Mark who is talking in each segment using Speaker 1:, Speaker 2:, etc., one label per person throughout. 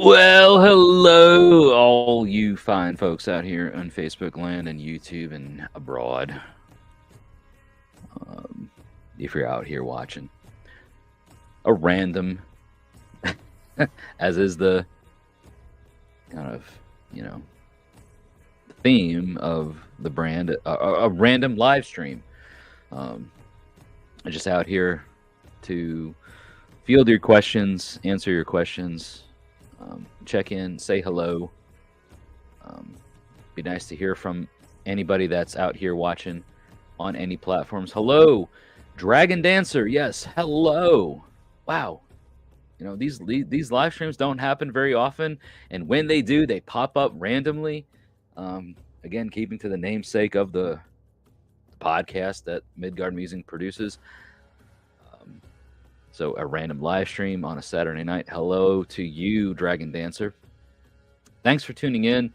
Speaker 1: Well, hello, all you fine folks out here on Facebook land and YouTube and abroad. If you're out here watching a random, as is the kind of, theme of the brand, a random live stream. I'm just out here to field your questions, answer your questions, check in, say hello. Be nice to hear from anybody that's out here watching on any platforms. Hello, Dragon Dancer. Yes, hello. Wow. These live streams don't happen very often, and when they do, they pop up randomly. Again, keeping to the namesake of the podcast that Midgard Musing produces. So a random live stream on a Saturday night. Hello to you, Dragon Dancer. Thanks for tuning in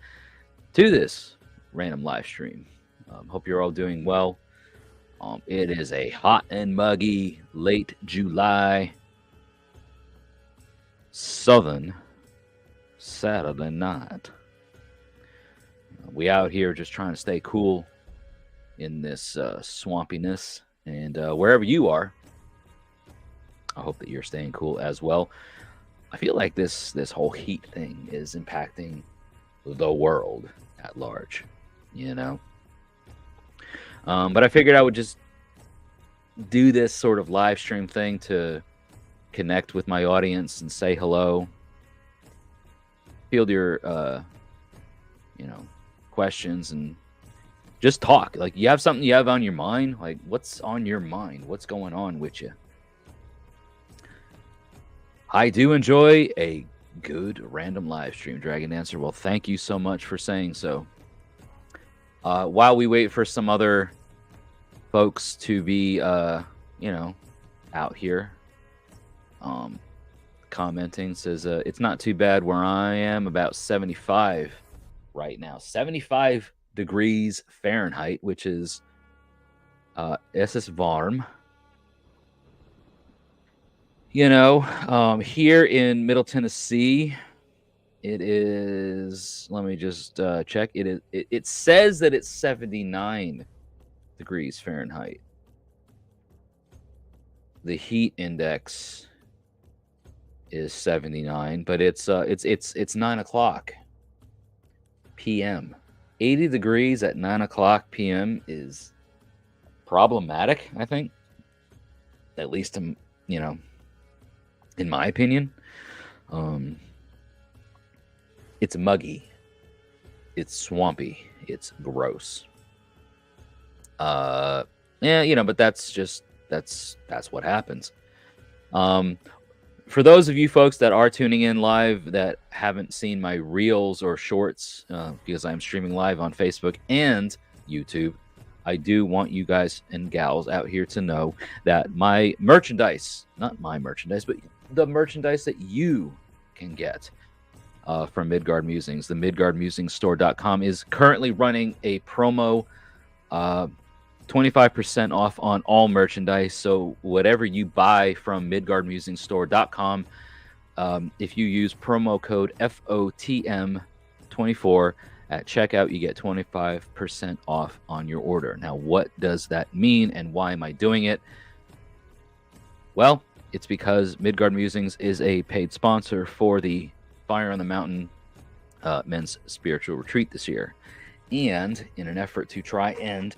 Speaker 1: to this random live stream. Hope you're all doing well. It is a hot and muggy late July southern Saturday night. We out here just trying to stay cool in this swampiness, and wherever you are, I hope that you're staying cool as well. I feel like this whole heat thing is impacting the world at large, But I figured I would just do this sort of live stream thing to connect with my audience and say hello, field your, questions, and just talk. Like, you have something you have on your mind. Like, what's on your mind? What's going on with you? I do enjoy a good random live stream, Dragon Dancer. Well, thank you so much for saying so. While we wait for some other folks to be, out here, commenting, says, it's not too bad where I am, about 75 right now. 75 degrees Fahrenheit, which is SS Varm. Here in Middle Tennessee, it is, let me just check. It says that it's 79 degrees Fahrenheit. The heat index is 79, but it's 9 o'clock p.m. 80 degrees at 9 o'clock p.m. is problematic, I think. At least, in my opinion. It's muggy, it's swampy, it's gross. But that's what happens. For those of you folks that are tuning in live that haven't seen my reels or shorts, because I'm streaming live on Facebook and YouTube, I do want you guys and gals out here to know that my merchandise, not my merchandise, but the merchandise that you can get from Midgard Musings, the MidgardMusingsStore.com is currently running a promo, 25% off on all merchandise. So whatever you buy from MidgardMusingsStore.com, if you use promo code FOTM24 at checkout, you get 25% off on your order. Now, what does that mean, and why am I doing it? Well, it's because Midgard Musings is a paid sponsor for the Fire on the Mountain men's spiritual retreat this year. And in an effort to try and,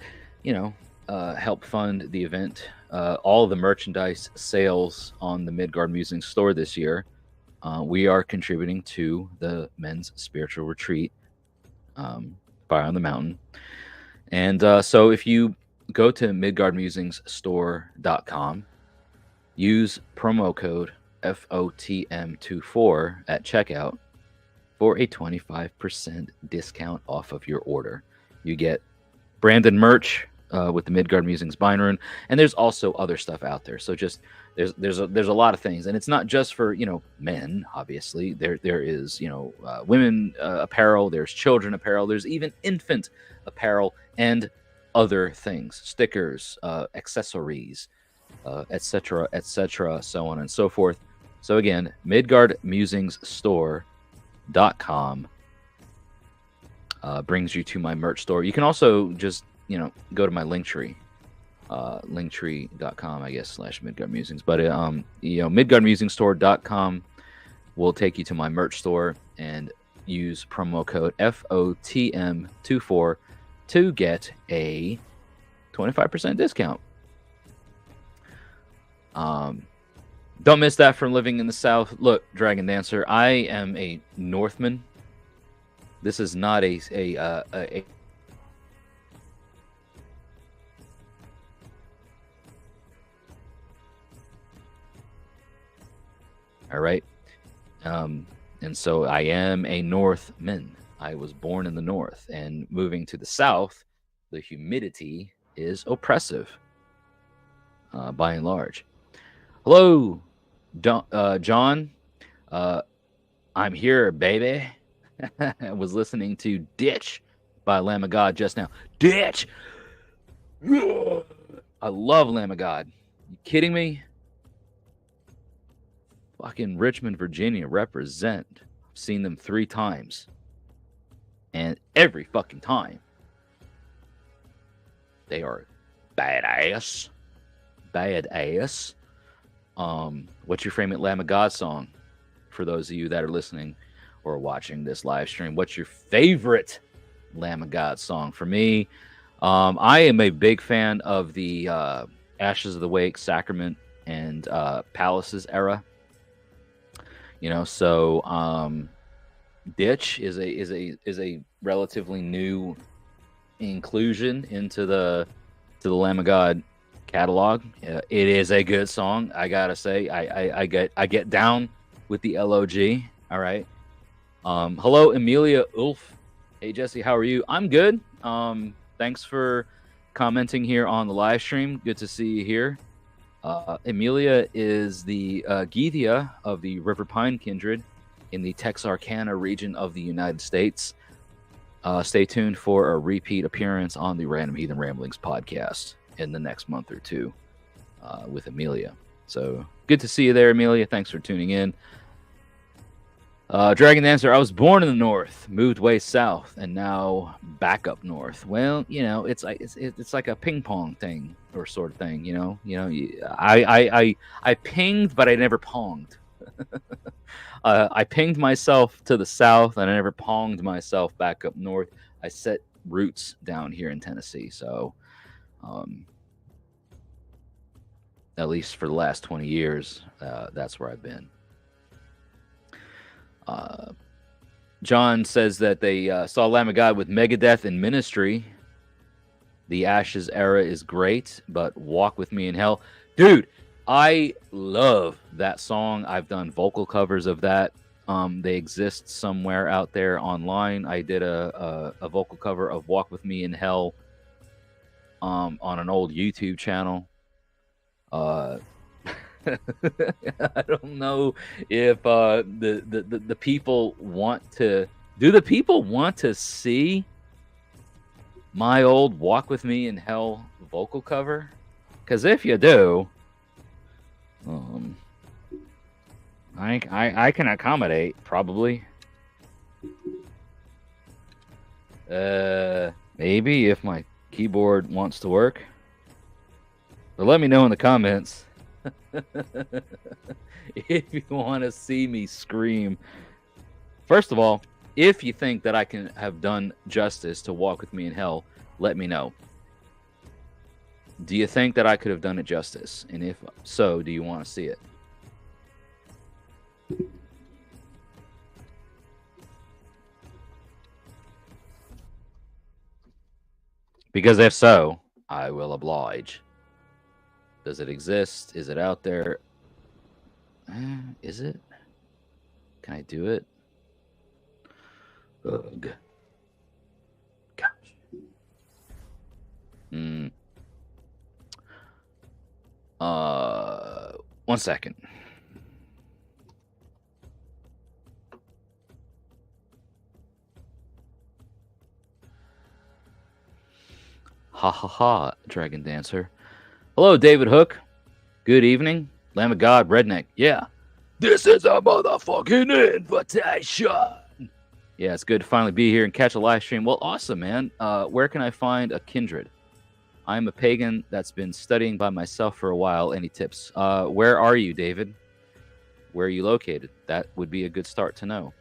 Speaker 1: help fund the event, all of the merchandise sales on the Midgard Musings store this year, we are contributing to the men's spiritual retreat, Fire on the Mountain. And so if you go to MidgardMusingsStore.com, use promo code FOTM24 at checkout for a 25% discount off of your order. You get branded merch with the Midgard Musings Binderin, and there's also other stuff out there. So just there's a lot of things, and it's not just for men. Obviously, there is women apparel, there's children apparel, there's even infant apparel, and other things, stickers, accessories, etc., so on and so forth. So again, MidgardMusingsStore.com. lamagod.com brings you to my merch store. You can also just, go to my Linktree. Linktree.com, I guess, /Midgard Musings. But, MidgardMusingStore.com will take you to my merch store and use promo code FOTM24 to get a 25% discount. Don't miss that from living in the South. Look, Dragon Dancer, I am a Northman. This is not a all right. And so I am a Northman. I was born in the North, and moving to the South, the humidity is oppressive, by and large. Hello, John. I'm here, baby. I was listening to Ditch by Lamb of God just now. Ditch! I love Lamb of God. You kidding me? Fucking Richmond, Virginia represent. I've seen them 3 times. And every fucking time, they are badass. Badass. What's your favorite Lamb of God song? For those of you that are listening or watching this live stream, what's your favorite Lamb of God song? For me, I am a big fan of the Ashes of the Wake, Sacrament, and Palaces era. So Ditch is a relatively new inclusion into the Lamb of God catalog. It is a good song, I gotta say. I get down with the LOG. All right. Hello, Amelia Ulf. Hey Jesse, how are you? I'm good. Thanks for commenting here on the live stream. Good to see you here. Amelia is the Geethia of the River Pine kindred in the Texarkana region of the United States. Stay tuned for a repeat appearance on the Random Heathen Ramblings podcast in the next month or two with Amelia. So good to see you there, Amelia. Thanks for tuning in. Dragon Dancer, I was born in the North, moved way south, and now back up north. Well, it's like a ping pong thing or sort of thing. I pinged, but I never ponged. I pinged myself to the south, and I never ponged myself back up north. I set roots down here in Tennessee, so at least for the last 20 years, that's where I've been. John says that they saw Lamb of God with Megadeth in Ministry. The Ashes era is great, but Walk With Me in Hell. Dude, I love that song. I've done vocal covers of that. They exist somewhere out there online. I did a vocal cover of Walk With Me in Hell on an old YouTube channel. I don't know if the people want to. Do the people want to see my old Walk With Me in Hell vocal cover? Because if you do, I can accommodate probably. Maybe if my keyboard wants to work. But let me know in the comments. If you want to see me scream. First of all, if you think that I can have done justice to Walk With Me in Hell, let me know. Do you think that I could have done it justice? And if so, do you want to see it? Because if so, I will oblige. Does it exist? Is it out there? Is it? Can I do it? Ugh. Gosh. 1 second. Ha ha ha, Dragon Dancer. Hello, David Hook. Good evening. Lamb of God, Redneck. Yeah. This is a motherfucking invitation. Yeah, it's good to finally be here and catch a live stream. Well, awesome, man. Where can I find a kindred? I'm a pagan that's been studying by myself for a while. Any tips? Where are you, David? Where are you located? That would be a good start to know.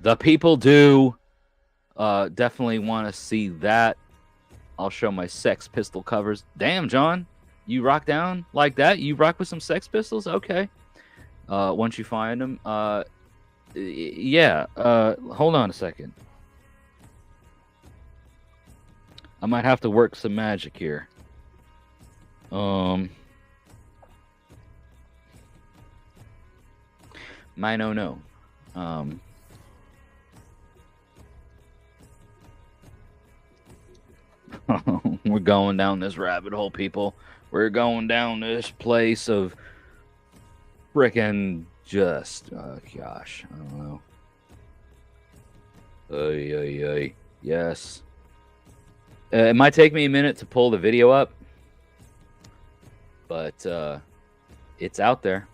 Speaker 1: The people do definitely want to see that. I'll show my Sex Pistol covers. Damn, John, you rock down like that? You rock with some Sex Pistols? Okay. Once you find them, yeah. Hold on a second. I might have to work some magic here. My no. We're going down this rabbit hole, people. We're going down this place of frickin' just, gosh, I don't know. Ay. Yes. It might take me a minute to pull the video up, but it's out there.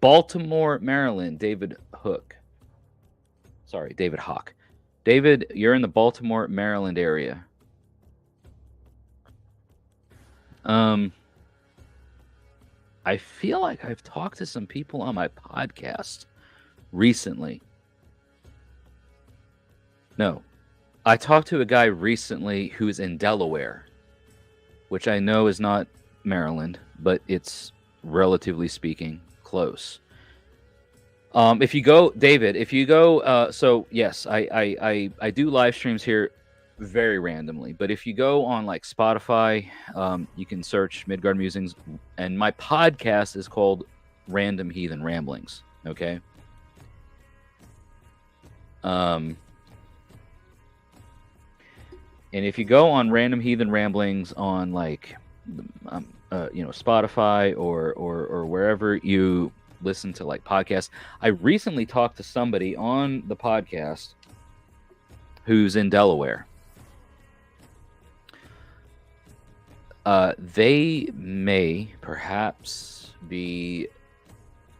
Speaker 1: Baltimore, Maryland, David Hawk. David, you're in the Baltimore, Maryland area. I feel like I've talked to some people on my podcast recently. No, I talked to a guy recently who's in Delaware, which I know is not Maryland, but it's relatively speaking close. If you go, David, so yes, I do live streams here very randomly, but if you go on like Spotify, you can search Midgard Musings, and my podcast is called Random Heathen Ramblings. Okay. And if you go on Random Heathen Ramblings on like, Spotify or wherever you listen to like podcasts, I recently talked to somebody on the podcast who's in Delaware. They may perhaps be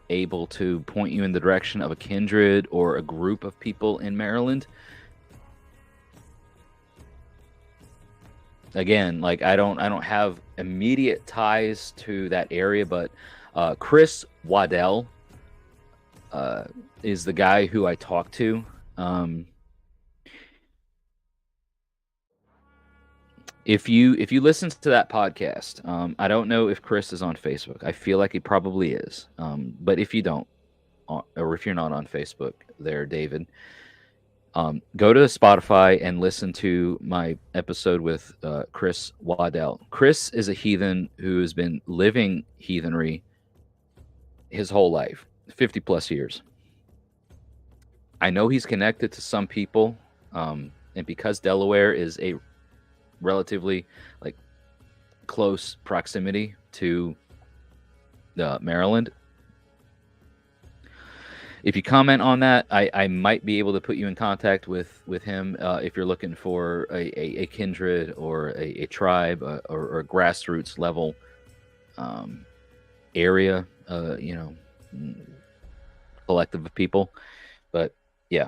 Speaker 1: able to point you in the direction of a kindred or a group of people in Maryland. Again, like I don't have immediate ties to that area, but Chris Waddell is the guy who I talked to. If you listen to that podcast, I don't know if Chris is on Facebook. I feel like he probably is. But if you don't, or if you're not on Facebook there, David, go to Spotify and listen to my episode with Chris Waddell. Chris is a heathen who has been living heathenry his whole life, 50 plus years. I know he's connected to some people, and because Delaware is a relatively like close proximity to Maryland, if you comment on that, I might be able to put you in contact with him if you're looking for a kindred or a tribe or a grassroots level area, collective of people. But yeah,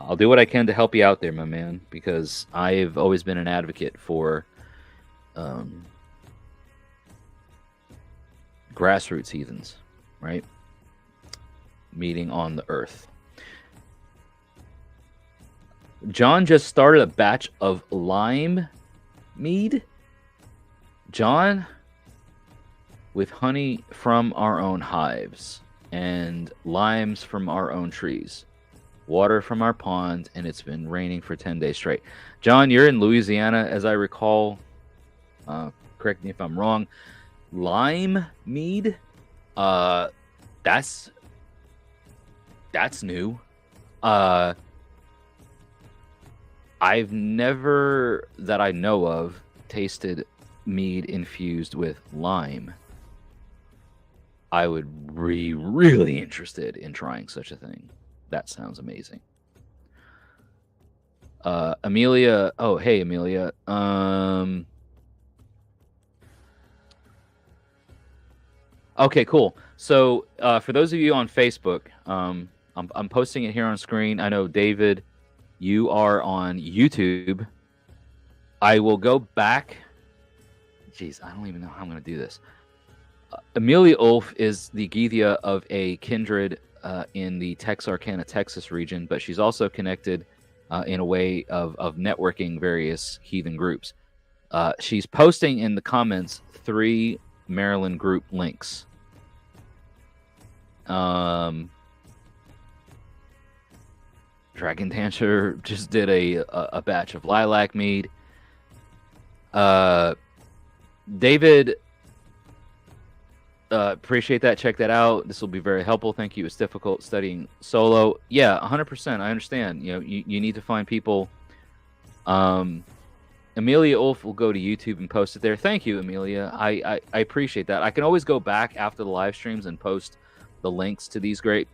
Speaker 1: I'll do what I can to help you out there, my man, because I've always been an advocate for grassroots heathens, right? Meeting on the earth. John just started a batch of lime mead. John, with honey from our own hives and limes from our own trees, water from our pond, and it's been raining for 10 days straight. John, you're in Louisiana, as I recall. Correct me if I'm wrong. Lime mead? That's new. I've never, that I know of, tasted mead infused with lime. I would be really interested in trying such a thing. That sounds amazing. Amelia. Oh, hey, Amelia. Okay, cool. So for those of you on Facebook, I'm posting it here on screen. I know David, you are on YouTube. I will go back. Jeez, I don't even know how I'm going to do this. Amelia Ulf is the Geethia of a kindred in the Texarkana, Texas region, but she's also connected in a way of networking various heathen groups. She's posting in the comments 3 Maryland group links. Dragon Dancer just did a batch of lilac mead. David, appreciate that. Check that out. This will be very helpful. Thank you. It's difficult studying solo. Yeah, 100%. I understand. You know, you need to find people. Amelia Ulf will go to YouTube and post it there. Thank you, Amelia. I appreciate that. I can always go back after the live streams and post the links to these groups.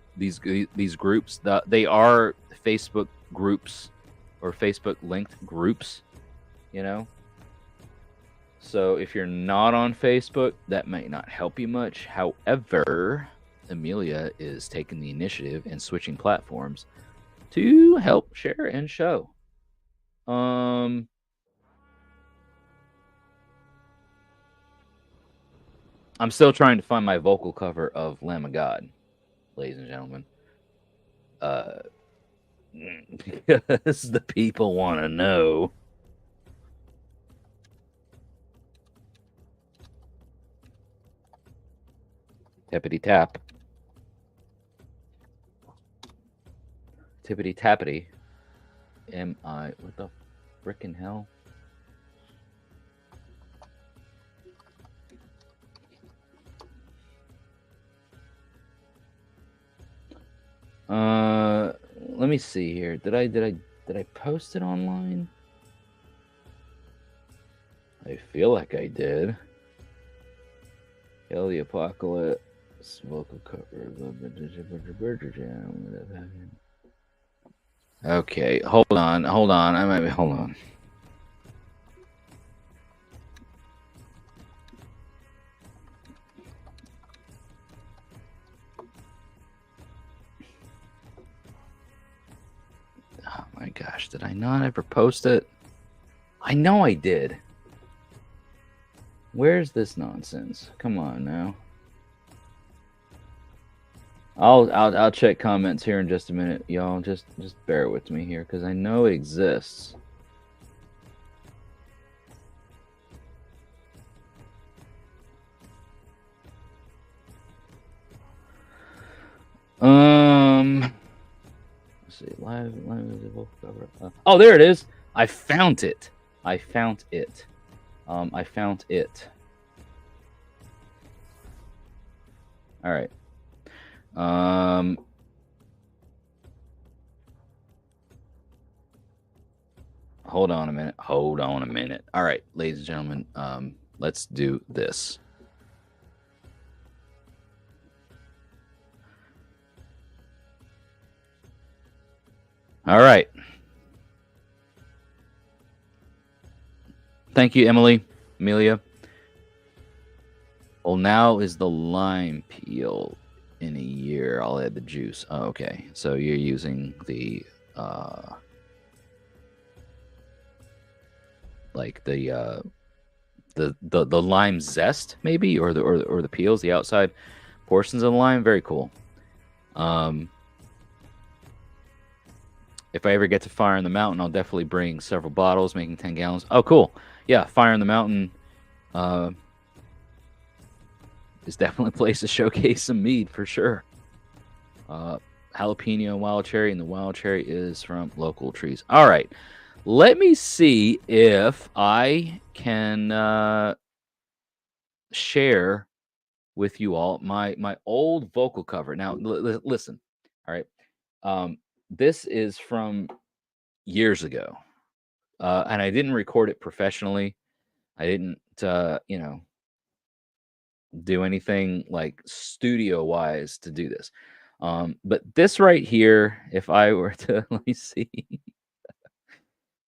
Speaker 1: They are Facebook groups or Facebook linked groups, you know. So if you're not on Facebook, that might not help you much. However, Amelia is taking the initiative and switching platforms to help share and show. I'm still trying to find my vocal cover of Lamb of God, ladies and gentlemen. Because the people want to know. Tippity tap. Tippity tappity. What the frickin' hell? Let me see here. Did I post it online? I feel like I did. Hail the Apocalypse vocal cover. Okay, hold on. Hold on. Oh my gosh, did I not ever post it? I know I did. Where's this nonsense? Come on now. I'll check comments here in just a minute, y'all. Just bear with me here because I know it exists. Let's see, live vocal cover. Oh, there it is. I found it. I found it. All right. Hold on a minute. All right, ladies and gentlemen, let's do this. All right. Thank you, Amelia. Well, now is the lime peel in a year. I'll add the juice. Oh, okay. So you're using the like the lime zest maybe, or the peels, the outside portions of the lime. Very cool. If I ever get to Fire in the Mountain, I'll definitely bring several bottles, making 10 gallons. Oh, cool. Yeah, Fire in the Mountain is definitely a place to showcase some mead for sure. Jalapeno and wild cherry, and the wild cherry is from local trees. All right. Let me see if I can share with you all my old vocal cover. Now, listen. All right. This is from years ago, and I didn't record it professionally. I didn't, do anything like studio wise to do this. But this right here, if I were to let me see.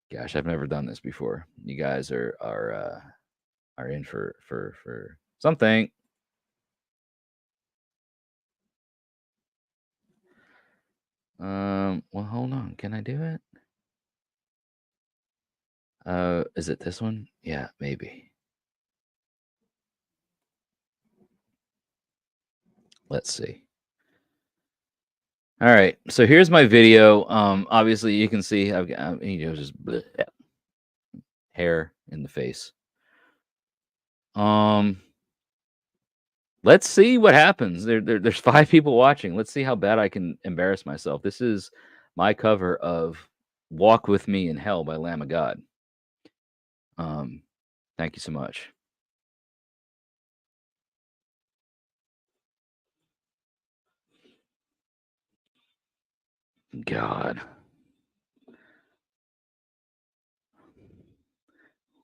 Speaker 1: Gosh, I've never done this before. You guys are in for something. Well, hold on. Can I do it? Is it this one? Yeah, maybe. Let's see. All right. So here's my video. Obviously you can see I've got just hair in the face. Let's see what happens. There's 5 people watching. Let's see how bad I can embarrass myself. This is my cover of "Walk with Me in Hell" by Lamb of God. Thank you so much. God.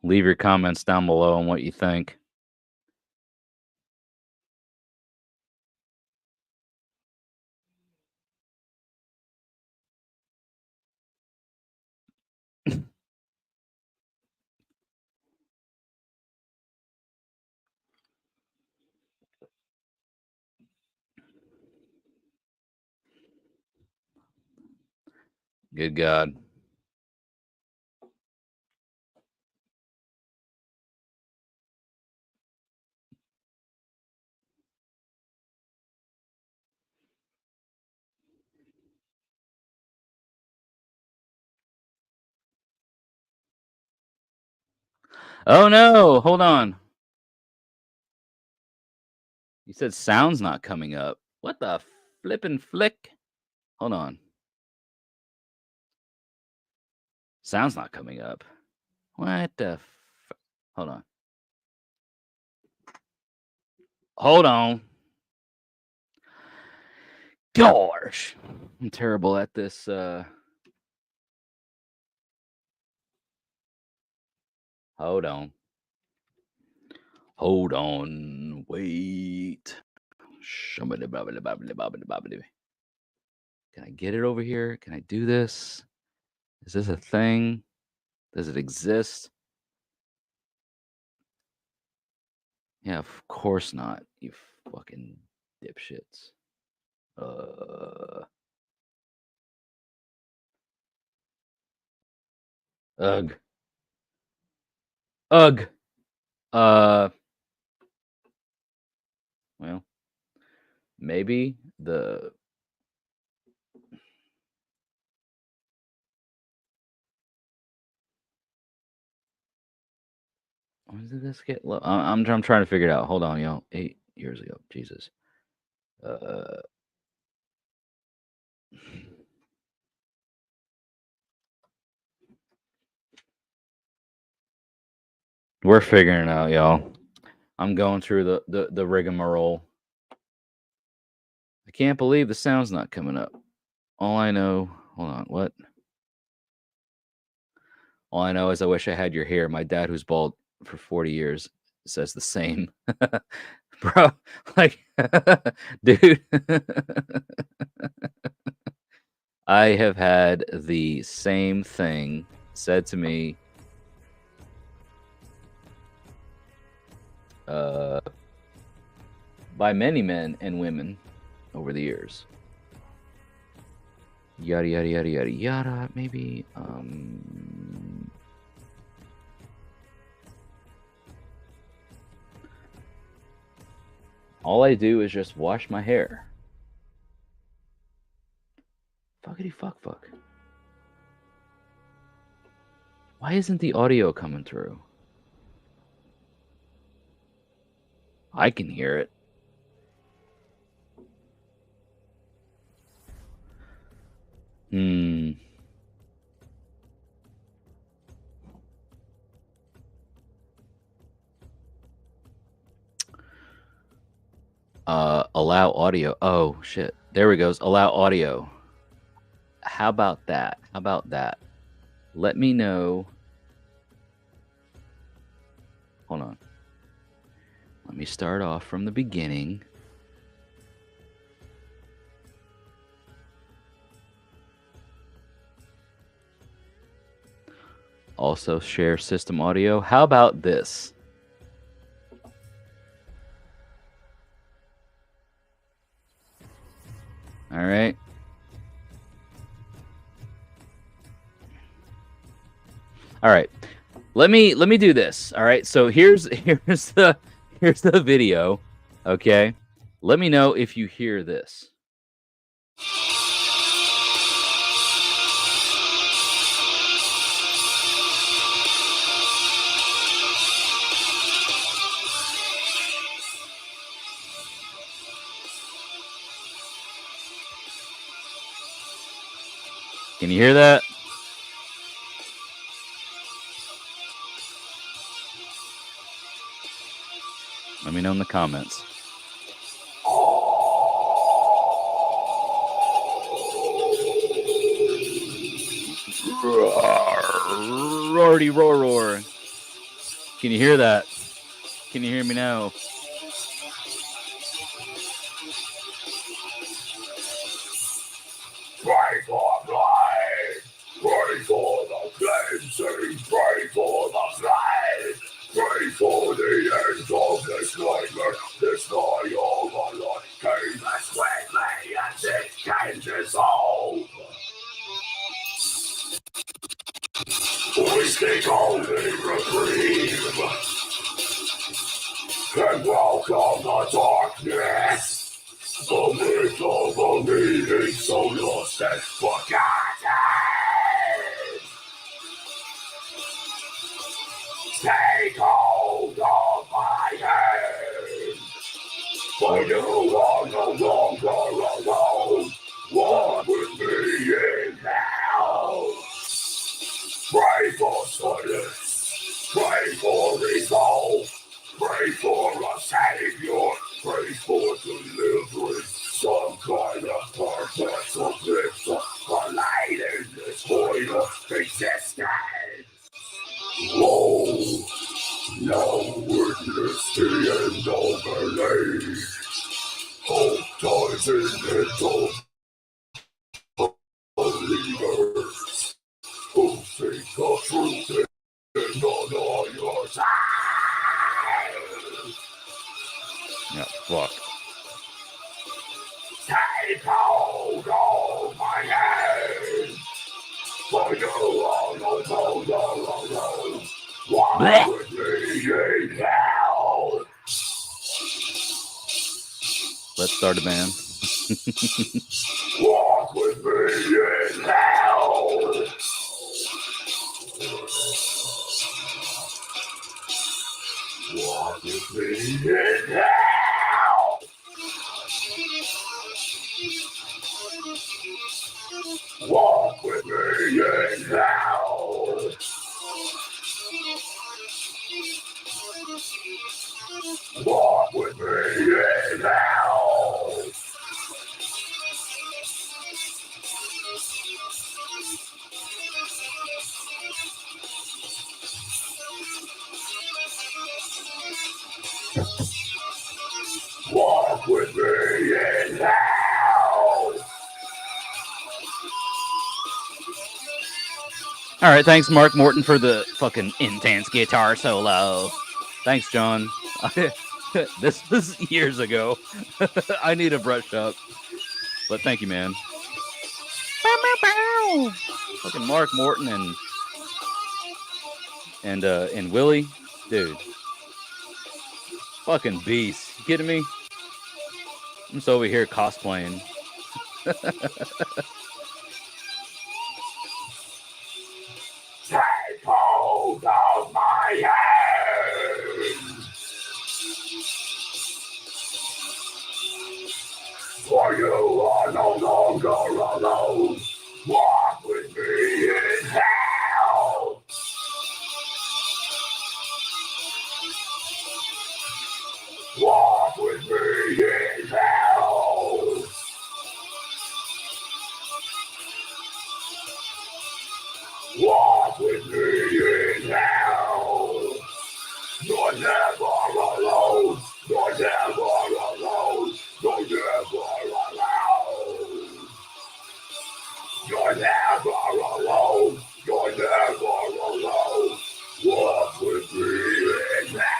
Speaker 1: Leave your comments down below on what you think. Good God. Oh no, hold on. You said sound's not coming up. What the flippin' flick? Hold on. Sound's not coming up. What the hold on. Hold on. Gosh. I'm terrible at this. Hold on. Hold on. Wait. Can I get it over here? Can I do this? Is this a thing? Does it exist? Yeah, of course not. You fucking dipshits. Ugh. Ugh. Well, maybe the when did this get low? I'm trying to figure it out. Hold on, y'all. 8 years ago. Jesus. We're figuring it out, y'all. I'm going through the rigmarole. I can't believe the sound's not coming up. All I know, hold on, what? All I know is I wish I had your hair. My dad, who's bald for 40 years, says the same. Bro, like, dude. I have had the same thing said to me by many men and women over the years. Yada yada yada yada yada. Maybe. All I do is just wash my hair. Fuckity fuck fuck. Why isn't the audio coming through? I can hear it. Allow audio. Oh shit. There we go. Allow audio. How about that? How about that? Let me know. Hold on. Let me start off from the beginning. Also share system audio. How about this? All right. All right. Let me do this. All right. So here's the video. Okay. Let me know if you hear this. Can you hear that? Let me know in the comments. Roarty roar roar. Can you hear that? Can you hear me now?
Speaker 2: Pray for life. Pray for the cleansing. Pray for the flame. Pray for the end of this nightmare. This night all my life came as quickly as it can dissolve. We seek only reprieve and welcome the darkness. The myth of a meaning so lost and forgotten. Take hold of my hand. For you are no longer alone. Walk with me in hell. Pray for silence. Pray for resolve. Pray for a savior. Pray for deliverance. Some kind of purpose of bliss. A light in this void of existence. Whoa. Now witness the end of an age. Hope dies in it of believers who seek the truth in all your time.
Speaker 1: Yeah, fuck.
Speaker 2: Take hold of my hand. For you are no longer alone. Walk with me in hell.
Speaker 1: Let's start a band.
Speaker 2: Walk with me in hell. Walk with me in hell. Walk with me in hell. Walk with me in hell. Walk with me in hell.
Speaker 1: All right, thanks, Mark Morton, for the fucking intense guitar solo. Thanks, John. This was years ago. I need a brush up, but thank you, man. Fucking Mark Morton and Willie, dude. Fucking beast. You kidding me? I'm just over here cosplaying.
Speaker 2: Take hold of my hand. For you are no longer alone. Walk with me in hell. Walk with me in hell. Walk with me in hell. You're never alone. You're never alone. You're never alone. You're never alone. You're never alone. Walk with me in hell.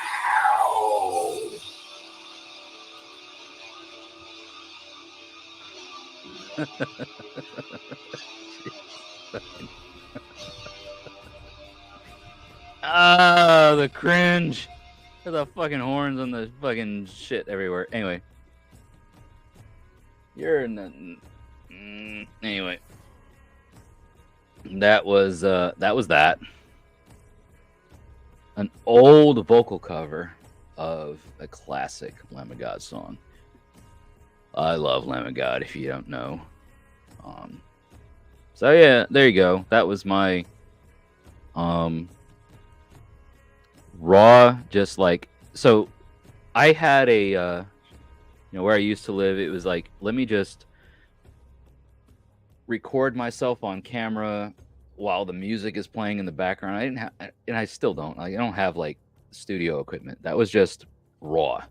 Speaker 1: Ah, the cringe. The fucking horns and the fucking shit everywhere. Anyway. You're nothing. Anyway. That was that. An old vocal cover of a classic Lamb of God song. I love Lamb of God, if you don't know. So yeah, there you go. That was my raw, just like, so I had a where I used to live, it was like, let me just record myself on camera while the music is playing in the background. I didn't have, and I still don't. I don't have like studio equipment. That was just raw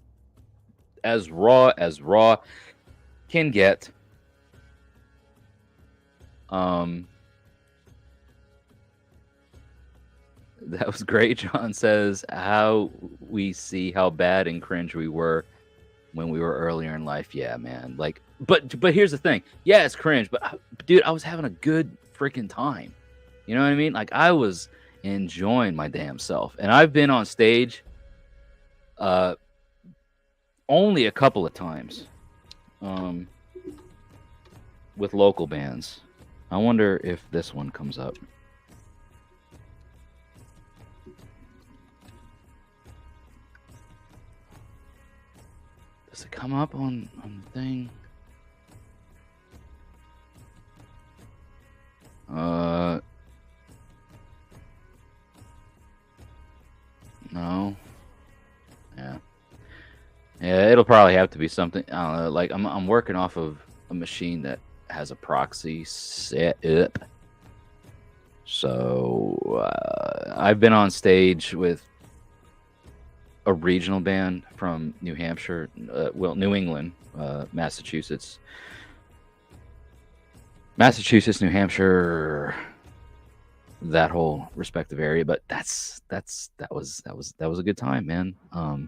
Speaker 1: as raw can get. That was great. John says how we see how bad and cringe we were when we were earlier in life. Yeah, man. Like, but here's the thing. Yeah, it's cringe, but dude, I was having a good freaking time. You know what I mean? Like, I was enjoying my damn self, and I've been on stage only a couple of times with local bands. I wonder if this one comes up. Does it come up on the thing? No. Yeah, it'll probably have to be something. I don't know. Like, I'm working off of a machine that has a proxy set up. So I've been on stage with a regional band from New Hampshire, New England, Massachusetts, New Hampshire, that whole respective area. But that was a good time, man. I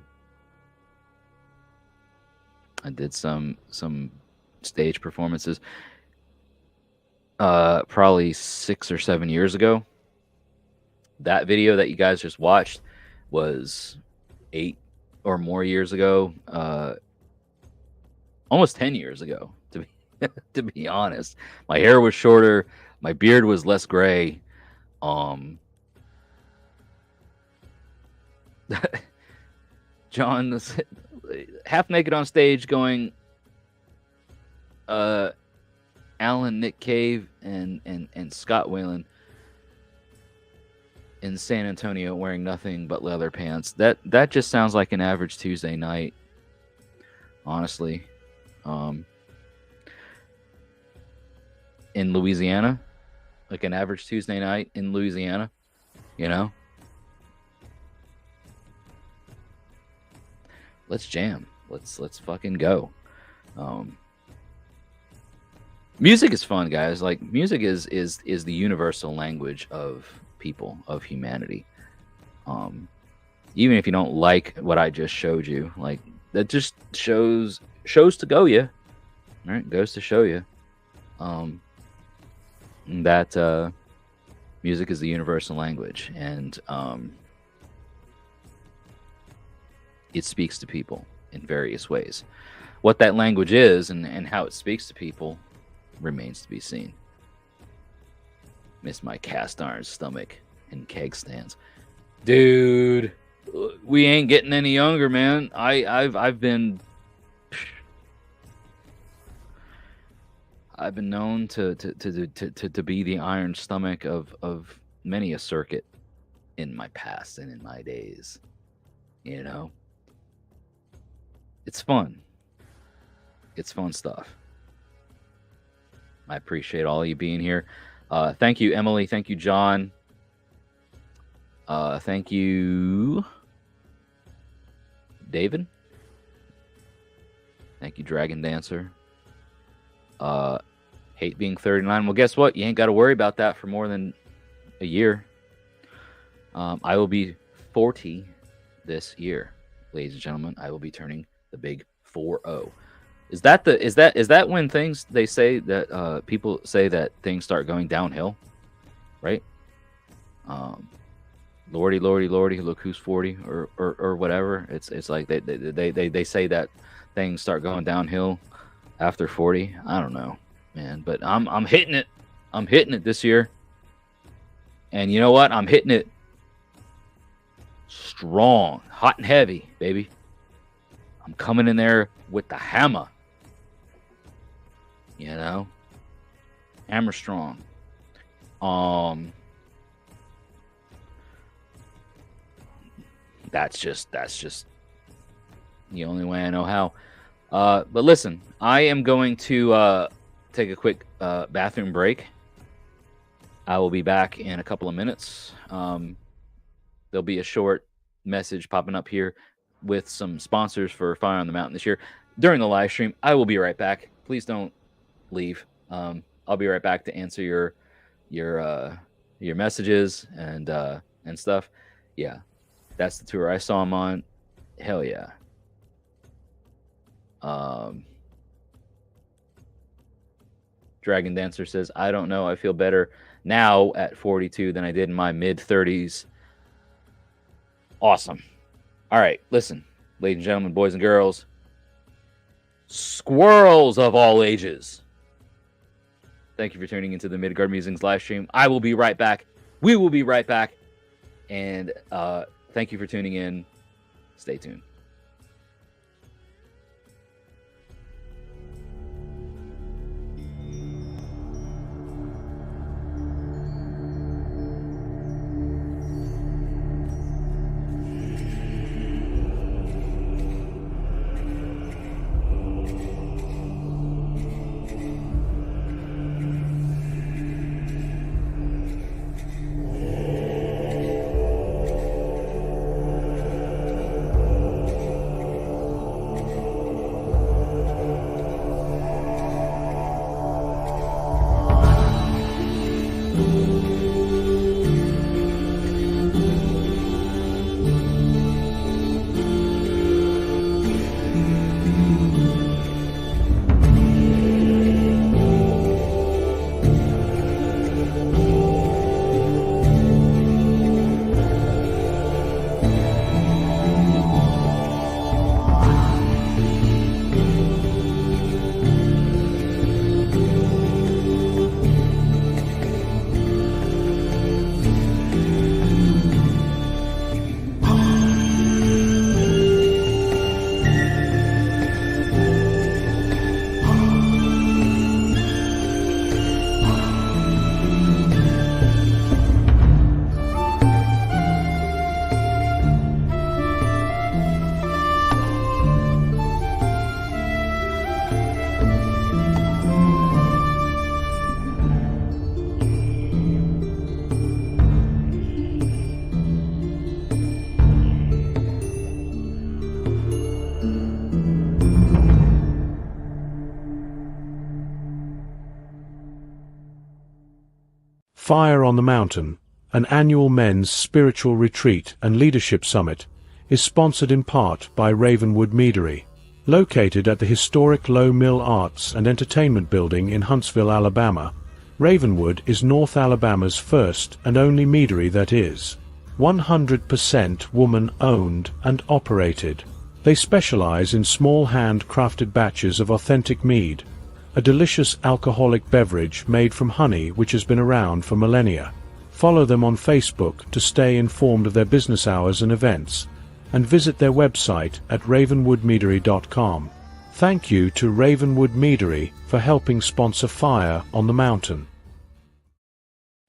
Speaker 1: did some stage performances probably 6 or 7 years ago. That video that you guys just watched was 8 or more years ago, almost 10 years ago, to be honest. My hair was shorter, my beard was less gray. John was half naked on stage going Alan, Nick Cave, and Scott Whalen in San Antonio wearing nothing but leather pants. That just sounds like an average Tuesday night, honestly. In Louisiana, like an average Tuesday night in Louisiana, you know. Let's jam. Let's fucking go. Music is fun, guys. Like, music is the universal language of people, of humanity. Even if you don't like what I just showed you, like, that just shows to go you. All right, goes to show you that music is the universal language, and it speaks to people in various ways. What that language is and how it speaks to people remains to be seen. Miss my cast iron stomach and keg stands. Dude, we ain't getting any younger, man. I've been known to be the iron stomach of many a circuit in my past and in my days. You know? It's fun. It's fun stuff. I appreciate all of you being here. Thank you, Emily. Thank you, John. Thank you, David. Thank you, Dragon Dancer. Hate being 39. Well, guess what? You ain't got to worry about that for more than a year. I will be 40 this year, ladies and gentlemen. I will be turning the big 40. Is that when things, they say that people say that things start going downhill, right? Lordy, lordy, lordy, look who's 40 or whatever. It's like they say that things start going downhill after 40. I don't know, man, but I'm hitting it. I'm hitting it this year. And you know what? I'm hitting it strong, hot and heavy, baby. I'm coming in there with the hammer. You know? Hammer strong. That's just the only way I know how. But listen, I am going to take a quick bathroom break. I will be back in a couple of minutes. There'll be a short message popping up here with some sponsors for Fire on the Mountain this year during the live stream. I will be right back. Please don't leave. I'll be right back to answer your messages and stuff. Yeah, that's the tour I saw him on. Hell yeah. Dragon Dancer says, I don't know. I feel better now at 42 than I did in my mid-30s. Awesome. All right, listen, ladies and gentlemen, boys and girls, squirrels of all ages. Thank you for tuning into the Midgard Musings live stream. I will be right back. We will be right back. And thank you for tuning in. Stay tuned.
Speaker 3: Fire on the Mountain, an annual men's spiritual retreat and leadership summit, is sponsored in part by Ravenwood Meadery. Located at the historic Low Mill Arts and Entertainment Building in Huntsville, Alabama, Ravenwood is North Alabama's first and only meadery that is 100% woman-owned and operated. They specialize in small hand-crafted batches of authentic mead, a delicious alcoholic beverage made from honey which has been around for millennia. Follow them on Facebook to stay informed of their business hours and events, and visit their website at ravenwoodmeadery.com. Thank you to Ravenwood Meadery for helping sponsor Fire on the Mountain.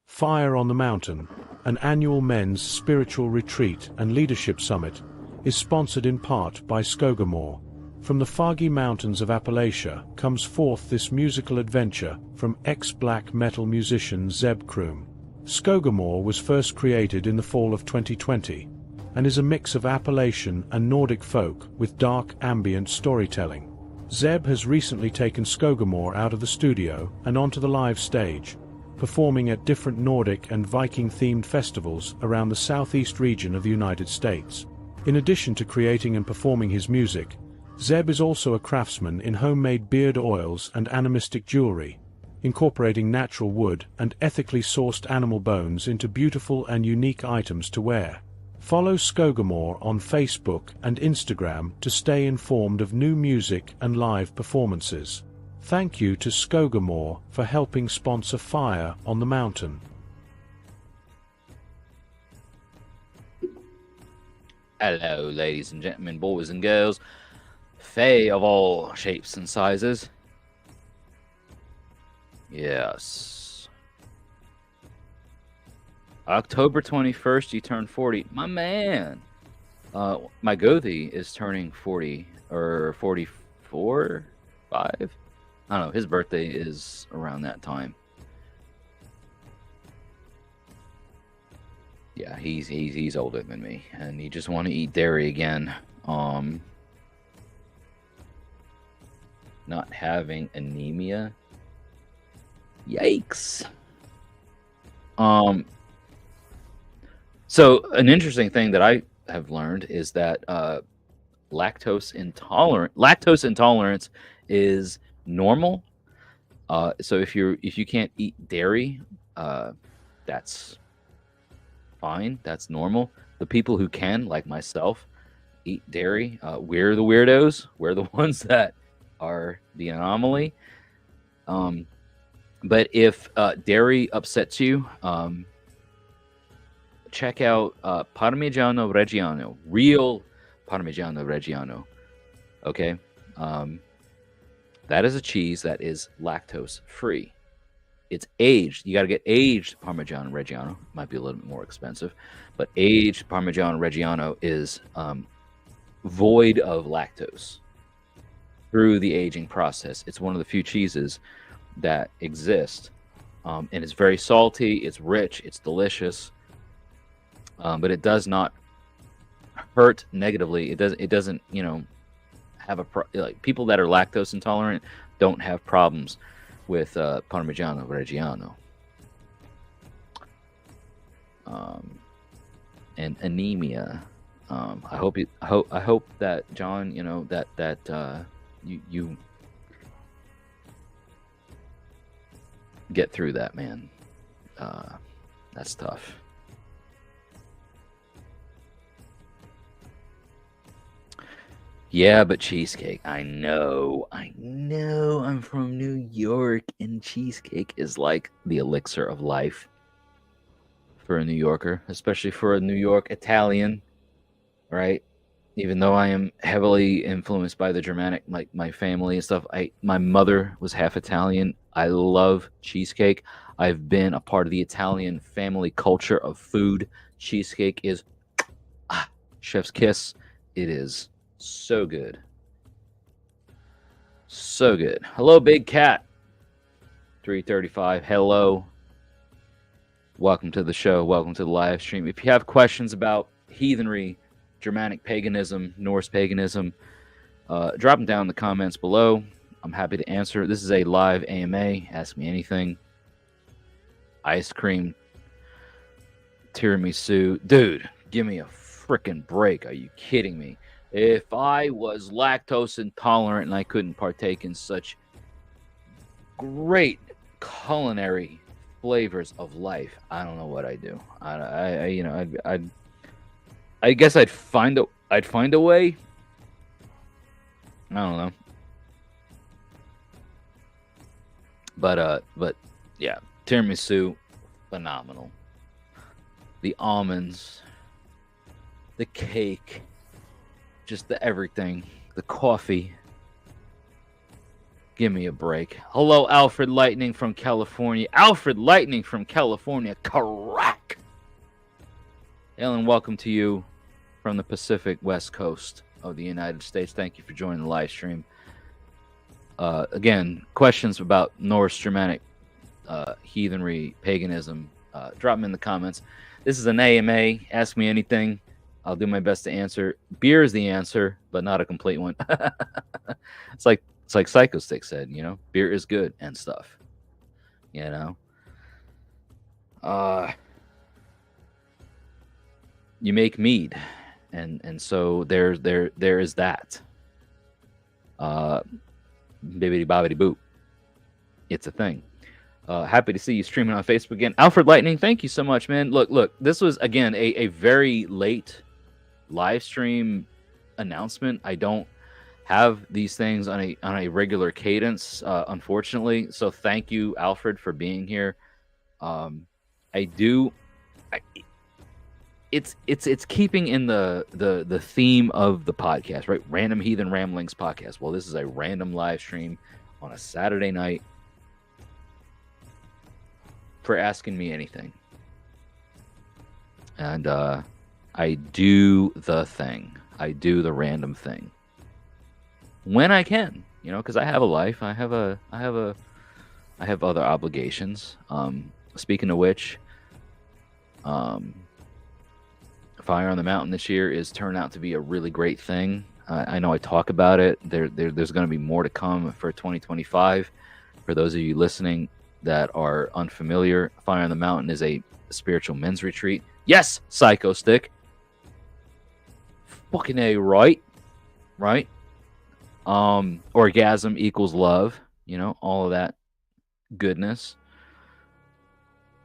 Speaker 3: Fire on the Mountain, an annual men's spiritual retreat and leadership summit, is sponsored in part by Skogamore. From the foggy mountains of Appalachia comes forth this musical adventure from ex-black metal musician Zeb Kroom. Skogamore was first created in the fall of 2020 and is a mix of Appalachian and Nordic folk with dark ambient storytelling. Zeb has recently taken Skogamore out of the studio and onto the live stage, performing at different Nordic and Viking-themed festivals around the southeast region of the United States. In addition to creating and performing his music, Zeb is also a craftsman in homemade beard oils and animistic jewelry. incorporating natural wood and ethically sourced animal bones into beautiful and unique items to wear. Follow Skogamore on Facebook and Instagram to stay informed of new music and live performances. Thank you to Skogamore for helping sponsor Fire on the Mountain.
Speaker 1: Hello, ladies and gentlemen, boys and girls, fae of all shapes and sizes. Yes. October 21st, you turn 40. My man. My Gothi is turning 40 or 44, 5. I don't know. His birthday is around that time. Yeah, he's older than me, and he just want to eat dairy again. Not having anemia. Yikes. So an interesting thing that I have learned is that lactose intolerance is normal. So if you can't eat dairy, that's fine. That's normal. The people who can, like myself, eat dairy, we're the weirdos. We're the ones that are the anomaly. But if dairy upsets you, check out Parmigiano Reggiano, real Parmigiano Reggiano. Okay, that is a cheese that is lactose free. It's aged. You got to get aged Parmigiano Reggiano. Might be a little bit more expensive, but aged Parmigiano Reggiano is void of lactose through the aging process. It's one of the few cheeses that exist, and it's very salty, it's rich, it's delicious, but it does not hurt negatively. It doesn't have like people that are lactose intolerant don't have problems with Parmigiano Reggiano. And anemia. I hope that John, you get through that, man. That's tough. Yeah, but cheesecake. I know. I'm from New York, and cheesecake is like the elixir of life for a New Yorker, especially for a New York Italian, right? Even though I am heavily influenced by the Germanic, like my family and stuff. My mother was half Italian. I love cheesecake. I've been a part of the Italian family culture of food. Cheesecake is chef's kiss. It is so good. So good. Hello, Big Cat. 335. Hello. Welcome to the show. Welcome to the live stream. If you have questions about heathenry, Germanic paganism, Norse paganism, drop them down in the comments below. I'm happy to answer. This is a live AMA. Ask me anything. Ice cream, tiramisu. Dude, give me a freaking break. Are you kidding me? If I was lactose intolerant and I couldn't partake in such great culinary flavors of life, I don't know what I'd do. I guess I'd find a way. I don't know. But yeah, tiramisu, phenomenal. The almonds, the cake, just the everything, the coffee. Give me a break. Hello, Alfred Lightning from California. Alfred Lightning from California. Correct. Ellen, welcome to you from the Pacific West Coast of the United States. Thank you for joining the live stream. Again, questions about Norse, Germanic, heathenry, paganism, drop them in the comments. This is an AMA. Ask me anything. I'll do my best to answer. Beer is the answer, but not a complete one. It's like Psycho Stick said, beer is good and stuff. You make mead, and so there is that. Bibbidi bobbidi boop. It's a thing. Happy to see you streaming on Facebook again. Alfred Lightning, thank you so much, man. Look, this was, again, a very late live stream announcement. I don't have these things on a regular cadence, unfortunately. So thank you, Alfred, for being here. It's keeping in the theme of the podcast, right? Random Heathen Ramblings podcast. Well, this is a random live stream on a Saturday night for asking me anything. And I do the thing. I do the random thing when I can, because I have a life. I have other obligations. Speaking of which, Fire on the Mountain this year is turned out to be a really great thing. I know I talk about it. There's going to be more to come for 2025. For those of you listening that are unfamiliar, Fire on the Mountain is a spiritual men's retreat. Yes, Psycho Stick. Fucking A, right? Orgasm equals love, all of that goodness.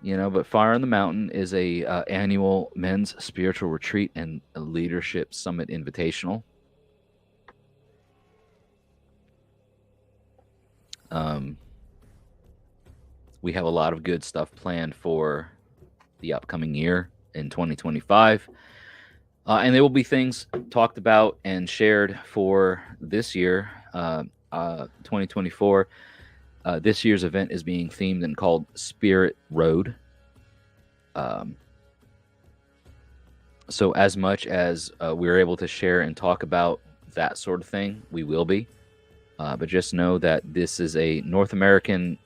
Speaker 1: But Fire on the Mountain is a annual men's spiritual retreat and a leadership summit invitational. We have a lot of good stuff planned for the upcoming year in 2025. And there will be things talked about and shared for this year, 2024. This year's event is being themed and called Spirit Road. So as much as we're able to share and talk about that sort of thing, we will be. But just know that this is a North American,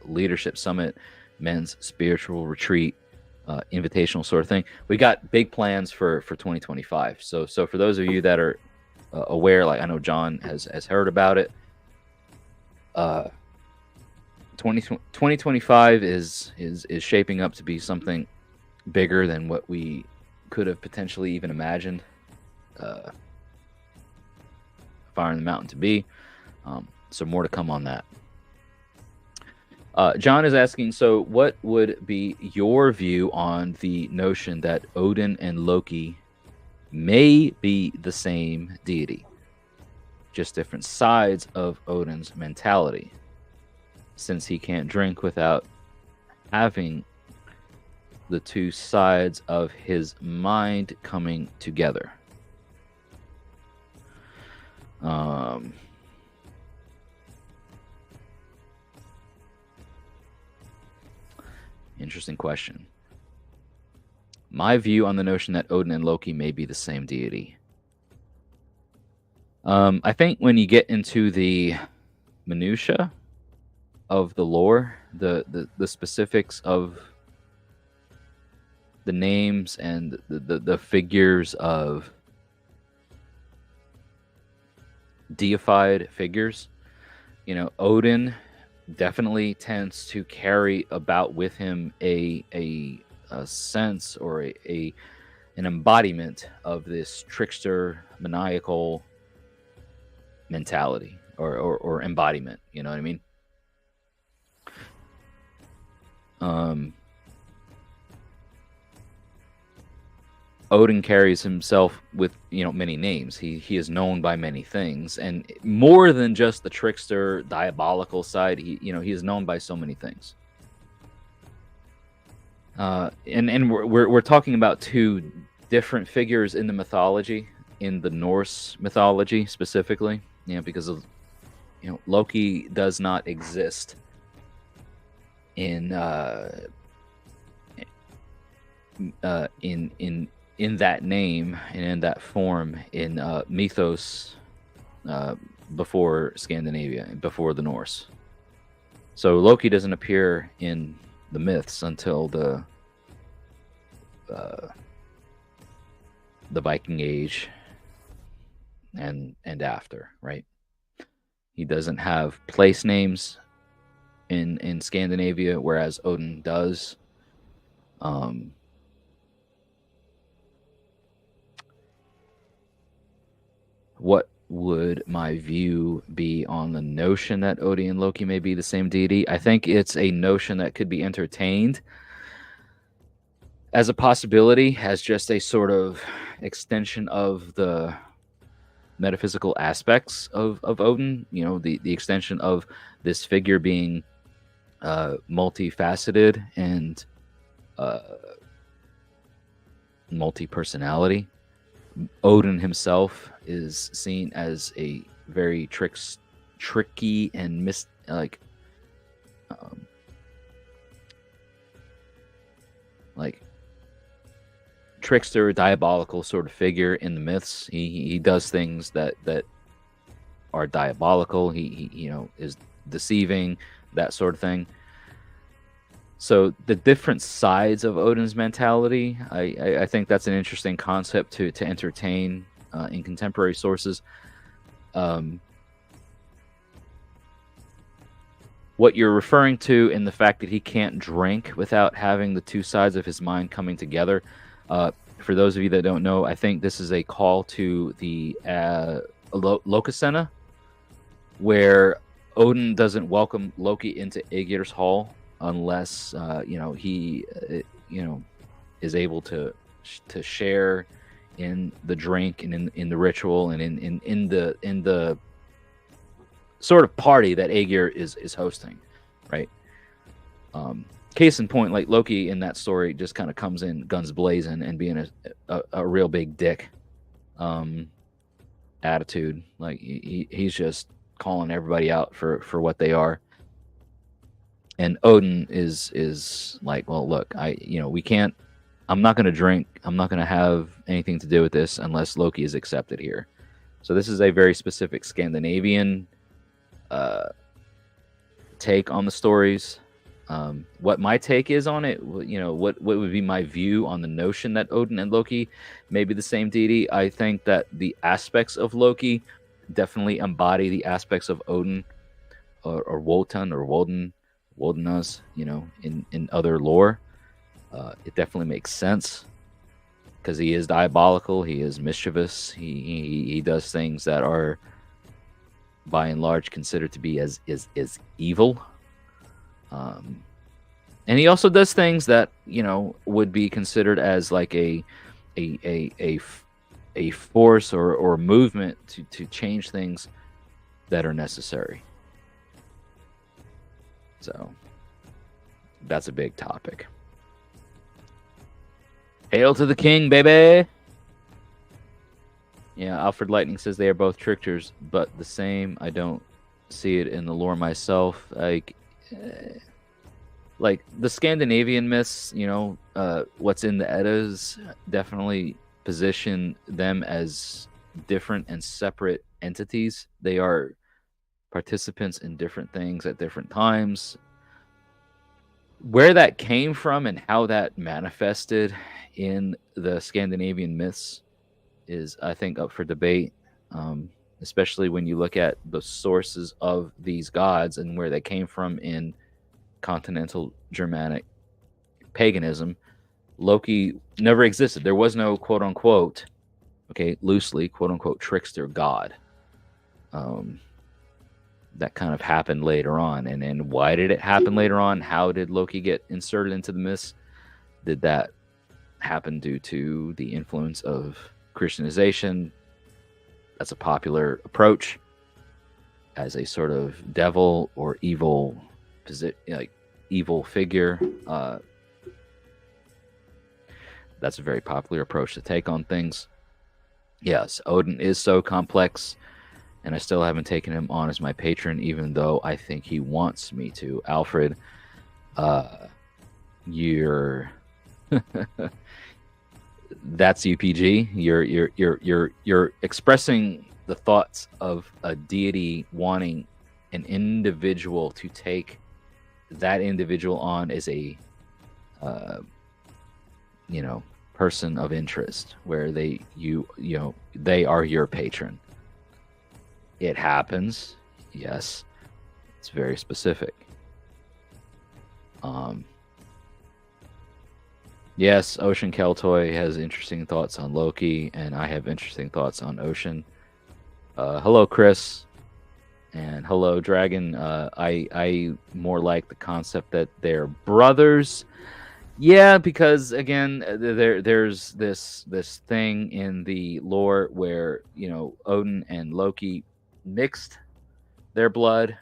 Speaker 1: leadership summit, men's spiritual retreat, invitational sort of thing. We got big plans for 2025. So for those of you that are aware, like I know John has heard about it, 2025 is shaping up to be something bigger than what we could have potentially even imagined Fire on the Mountain to be. So more to come on that. John is asking, so what would be your view on the notion that Odin and Loki may be the same deity, just different sides of Odin's mentality, since he can't drink without having the two sides of his mind coming together? Interesting question. My view on the notion that Odin and Loki may be the same deity. I think when you get into the minutia of the lore, the specifics of the names and the figures of deified figures, Odin definitely tends to carry about with him a sense or an embodiment of this trickster, maniacal mentality or embodiment. You know what I mean? Odin carries himself with many names. He is known by many things, and more than just the trickster, diabolical side. He is known by so many things. And we're talking about two different figures in the mythology, in the Norse mythology specifically. Because of Loki does not exist in that name and in that form in mythos before Scandinavia, before the Norse. So Loki doesn't appear in the myths until the Viking Age and after, right? He doesn't have place names in Scandinavia, whereas Odin does. would my view be on the notion that Odin and Loki may be the same deity? I think it's a notion that could be entertained as a possibility, as just a sort of extension of the metaphysical aspects of Odin. You know, the extension of this figure being multifaceted and multi-personality. Odin himself is seen as a very tricky and like trickster, diabolical sort of figure in the myths. He does things that are diabolical. He you know, is deceiving, that sort of thing. So the different sides of Odin's mentality, I think that's an interesting concept to entertain in contemporary sources. What you're referring to in the fact that he can't drink without having the two sides of his mind coming together. For those of you that don't know, I think this is a call to the Lokasenna, where Odin doesn't welcome Loki into Aegir's Hall unless you know, he you know, is able to share in the drink and in the ritual and in the sort of party that Aegir is hosting, right? Case in point, like Loki in that story just kind of comes in guns blazing and being a real big dick attitude. Like he's just calling everybody out for what they are. And Odin is like, well, look, I'm not going to drink. I'm not going to have anything to do with this unless Loki is accepted here. So this is a very specific Scandinavian take on the stories. What my take is on it, you know, what would be my view on the notion that Odin and Loki may be the same deity? I think that the aspects of Loki definitely embody the aspects of Odin or Wotan or Wodenas, you know, in other lore. It definitely makes sense because he is diabolical, he is mischievous, he does things that are by and large considered to be as evil. And he also does things that, you know, would be considered as like a force or movement to change things that are necessary. So that's a big topic. Hail to the king, baby! Yeah, Alfred Lightning says they are both tricksters, but the same. I don't see it in the lore myself. Like the Scandinavian myths, you know, what's in the Eddas definitely position them as different and separate entities. They are participants in different things at different times. Where that came from and how that manifested in the Scandinavian myths is, I think, up for debate, especially when you look at the sources of these gods and where they came from in continental Germanic paganism. Loki never existed. There was no quote unquote, okay, loosely quote unquote trickster god. That kind of happened later on. And then why did it happen later on? How did Loki get inserted into the myths? Did that happen due to the influence of Christianization? That's a popular approach as a sort of devil or evil evil figure. That's a very popular approach to take on things. Yes, Odin is so complex, and I still haven't taken him on as my patron, even though I think he wants me to. Alfred, you're that's UPG. You're expressing the thoughts of a deity wanting an individual to take that individual on as a person of interest, where they are your patron. It happens, yes. It's very specific. Yes, Ocean Keltoy has interesting thoughts on Loki, and I have interesting thoughts on Ocean. Hello, Chris, and hello, Dragon. I more like the concept that they're brothers. Yeah, because again, there's this thing in the lore where Odin and Loki mixed their blood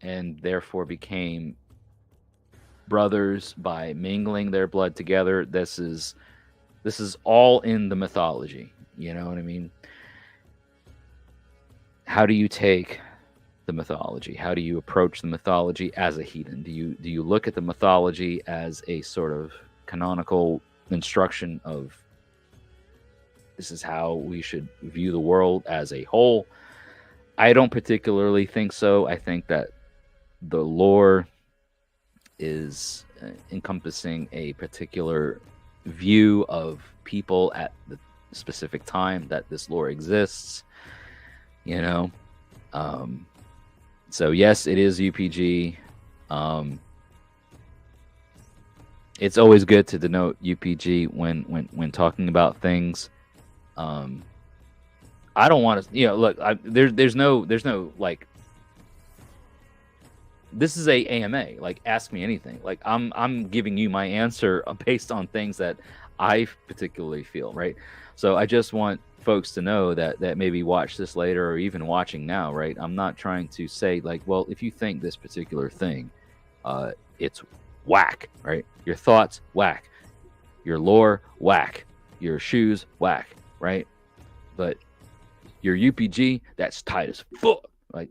Speaker 1: and therefore became brothers by mingling their blood together. This is all in the mythology. You know what I mean? How do you take the mythology? How do you approach the mythology as a heathen? Do you look at the mythology as a sort of canonical instruction of this is how we should view the world as a whole? I don't particularly think so. I think that the lore is encompassing a particular view of people at the specific time that this lore exists. So yes, it is UPG. It's always good to denote UPG when talking about things. I don't want to, look. There's no like. This is a AMA. Like, ask me anything. Like, I'm giving you my answer based on things that I particularly feel, right? So I just want folks to know that maybe watch this later or even watching now, right? I'm not trying to say like, well, if you think this particular thing, it's whack, right? Your thoughts, whack. Your lore, whack. Your shoes, whack, right? But your UPG, that's tight as fuck. Like,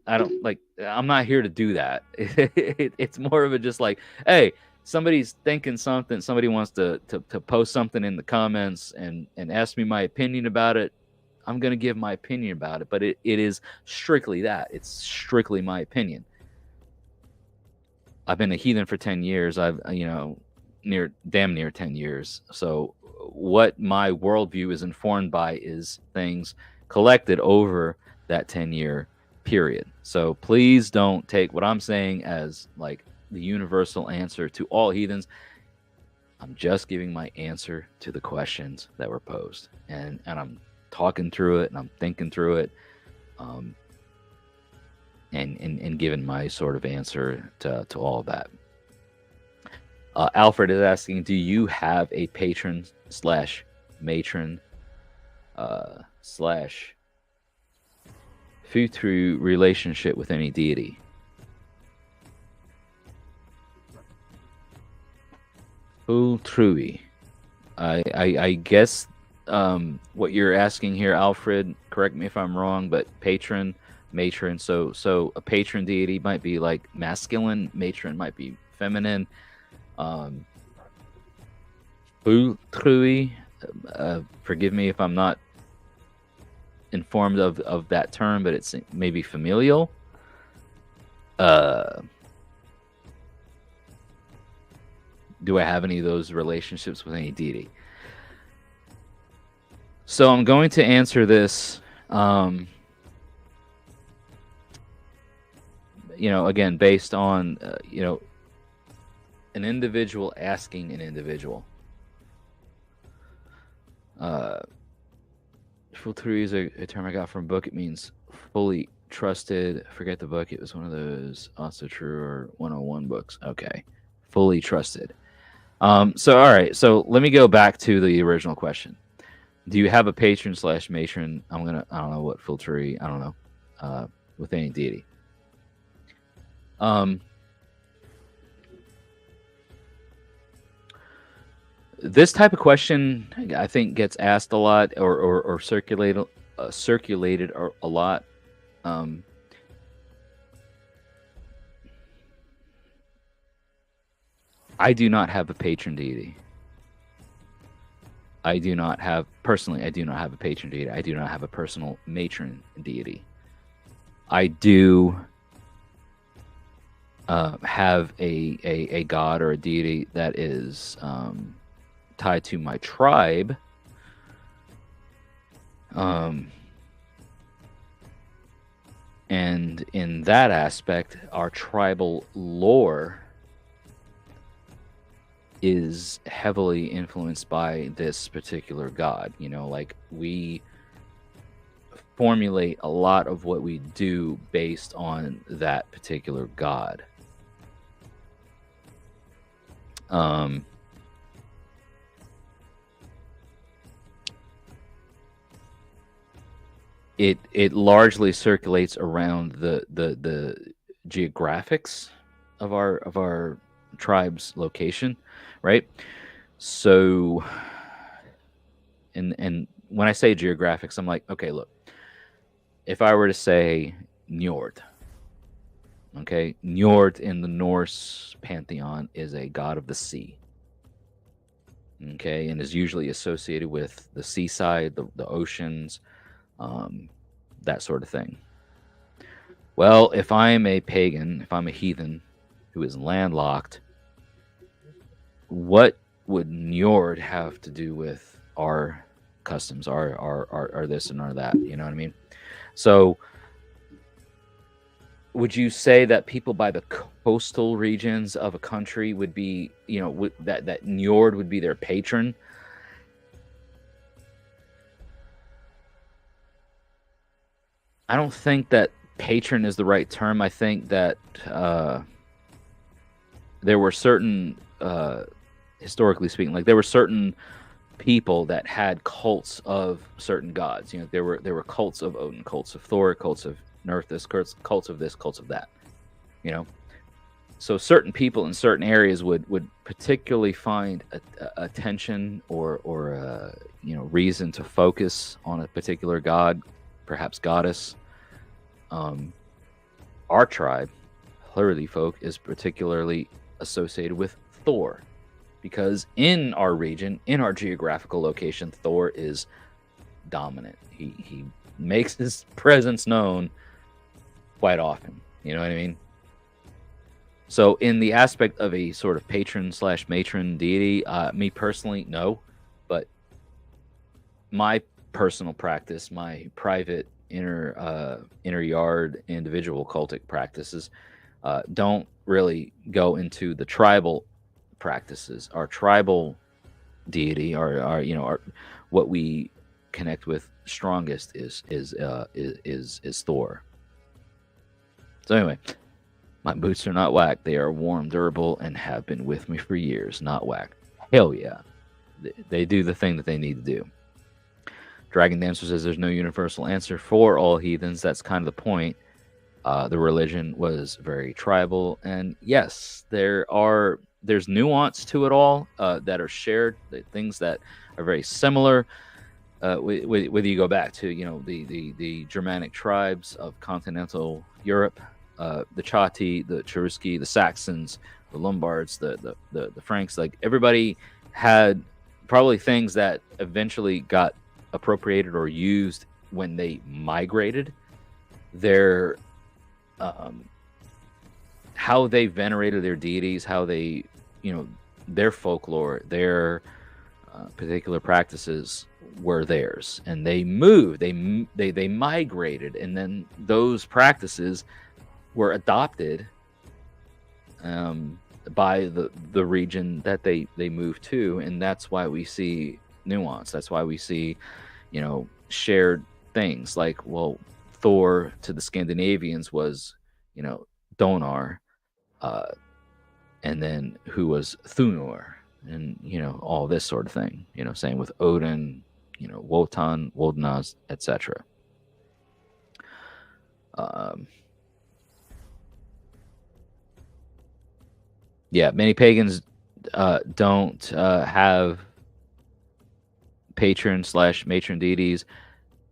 Speaker 1: I'm not here to do that. It's more of a just like, hey, somebody's thinking something. Somebody wants to post something in the comments and ask me my opinion about it. I'm going to give my opinion about it, but it is strictly that. It's strictly my opinion. I've been a heathen for 10 years. I've, damn near 10 years. So what my worldview is informed by is things collected over that 10-year period. So please don't take what I'm saying as like the universal answer to all heathens. I'm just giving my answer to the questions that were posed, and I'm talking through it and I'm thinking through it, and giving my sort of answer to all of that. Alfred is asking, do you have a patron / matron / future relationship with any deity? Fultrui. I guess what you're asking here, Alfred, correct me if I'm wrong, but patron, matron. So a patron deity might be like masculine, matron might be feminine. Fultrui, forgive me if I'm not informed of that term, but it's maybe familial. Do I have any of those relationships with any deity? So I'm going to answer this, again, based on, an individual asking an individual. Full theory is a term I got from a book. It means fully trusted. Forget the book. It was one of those Also True or 101 books. Okay. Fully trusted. So, all right. So let me go back to the original question. Do you have a patron / matron? I don't know what filtry. I don't know. With any deity. This type of question, I think, gets asked a lot or circulated a lot. I do not have a patron deity. I do not have a patron deity. I do not have a personal matron deity. I do have a god or a deity that is tied to my tribe. And in that aspect, our tribal lore is heavily influenced by this particular god. Like, we, formulate a lot of what we do based on that particular god. It largely circulates around the geographics of our tribe's location, right? So, and when I say geographics, I'm like, okay, look, if I were to say Njord, okay, Njord in the Norse pantheon is a god of the sea, okay, and is usually associated with the seaside, the oceans, that sort of thing. Well, if I'm a pagan, if I'm a heathen who is landlocked, what would Njord have to do with our customs, our this and our that? You know what I mean? So, would you say that people by the coastal regions of a country would be, that Njord would be their patron? I don't think that patron is the right term. I think that there were certain, historically speaking, like there were certain people that had cults of certain gods. There were cults of Odin, cults of Thor, cults of Nerthus, cults of this, cults of that. So certain people in certain areas would particularly find attention or reason to focus on a particular god, perhaps goddess. Our tribe, Hlurly folk, is particularly associated with Thor, because in our region, in our geographical location, Thor is dominant. He makes his presence known quite often. You know what I mean? So in the aspect of a sort of patron/matron deity, me personally, no. But my personal practice, my private inner yard individual cultic practices don't really go into the tribal practices. Our tribal deity, our what we connect with strongest is Thor. So anyway, my boots are not whack. They are warm, durable, and have been with me for years. Not whack. Hell yeah, they do the thing that they need to do. Dragon Dancer says there's no universal answer for all heathens. That's kind of the point. The religion was very tribal, and yes, there's nuance to it all that are shared, things that are very similar. Whether you go back to the Germanic tribes of continental Europe, the Chatti, the Cherusci, the Saxons, the Lombards, the Franks, like everybody had probably things that eventually got appropriated or used when they migrated. Their how they venerated their deities, how they their folklore, their particular practices were theirs, and they moved, they migrated, and then those practices were adopted by the region that they moved to, and that's why we see nuance. That's why we see shared things, like, well, Thor to the Scandinavians was Donar, and then who was Thunor, and all this sort of thing. Same with Odin, Wotan, Wodenaz, etc. Yeah, many pagans don't have patron/matron deities.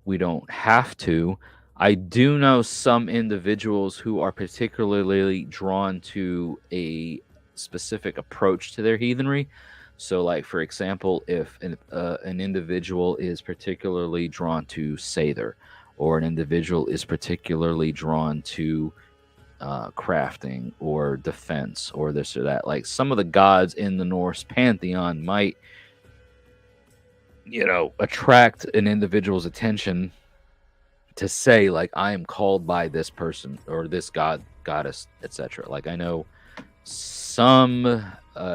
Speaker 1: We don't have to. I do know some individuals who are particularly drawn to a specific approach to their heathenry. So, like, for example, if an individual is particularly drawn to Sather, or an individual is particularly drawn to crafting or defense or this or that, like some of the gods in the Norse pantheon might attract an individual's attention to say, like, I am called by this person or this god, goddess, etc. Like, I know some